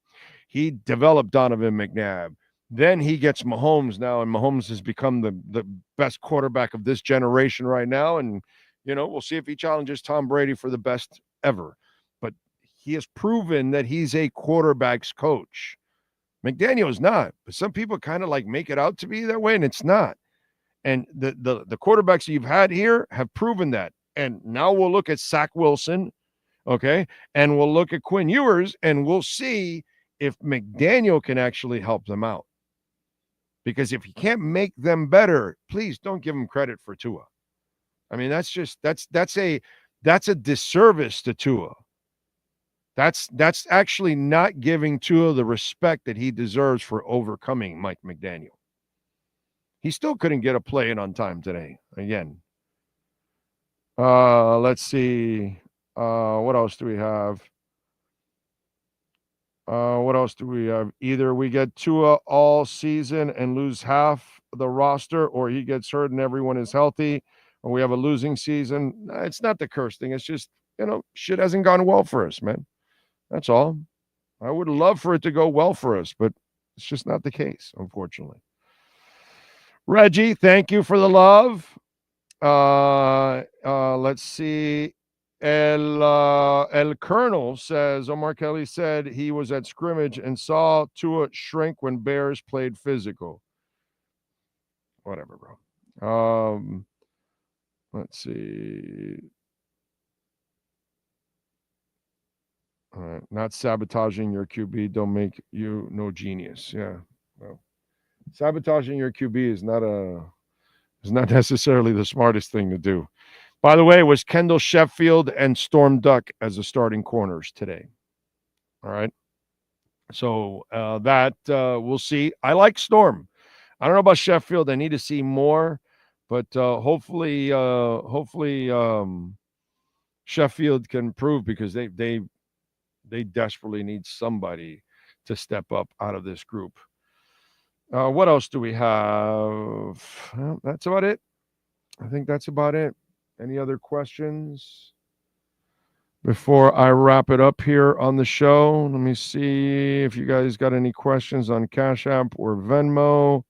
He developed Donovan McNabb. Then he gets Mahomes now, and Mahomes has become the best quarterback of this generation right now. And, we'll see if he challenges Tom Brady for the best ever. But he has proven that he's a quarterback's coach. McDaniel is not, but some people kind of make it out to be that way, and it's not. And the quarterbacks you've had here have proven that. And now we'll look at Zach Wilson, okay? And we'll look at Quinn Ewers, and we'll see if McDaniel can actually help them out. Because if he can't make them better, please don't give him credit for Tua. I mean, that's a disservice to Tua. That's actually not giving Tua the respect that he deserves for overcoming Mike McDaniel. He still couldn't get a play in on time today. Again. Let's see. What else do we have? Either we get Tua all season and lose half the roster, or he gets hurt and everyone is healthy, or we have a losing season. It's not the curse thing. It's just, shit hasn't gone well for us, man. That's all. I would love for it to go well for us, but it's just not the case, unfortunately. Reggie, thank you for the love. Let's see. El Colonel says Omar Kelly said he was at scrimmage and saw Tua shrink when Bears played physical. Whatever, bro. Let's see. All right, not sabotaging your QB don't make you no genius. Yeah, well, sabotaging your QB is not necessarily the smartest thing to do. By the way, it was Kendall Sheffield and Storm Duck as the starting corners today. All right. So we'll see. I like Storm. I don't know about Sheffield. I need to see more, but hopefully Sheffield can improve because they desperately need somebody to step up out of this group. What else do we have? Well, that's about it. I think that's about it. Any other questions before I wrap it up here on the show? Let me see if you guys got any questions on Cash App or Venmo.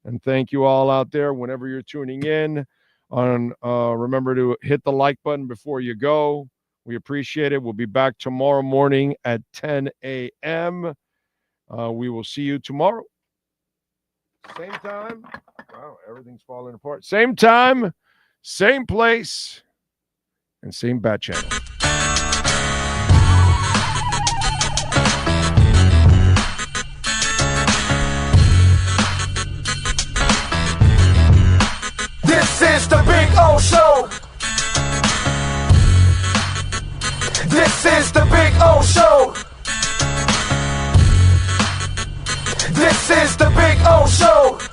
And thank you all out there whenever you're tuning in. Remember to hit the like button before you go. We appreciate it. We'll be back tomorrow morning at 10 a.m. We will see you tomorrow. Same time. Wow, everything's falling apart. Same time, same place, and same bat channel. This is the Big O Show. This is the Big O Show. is the Big O Show.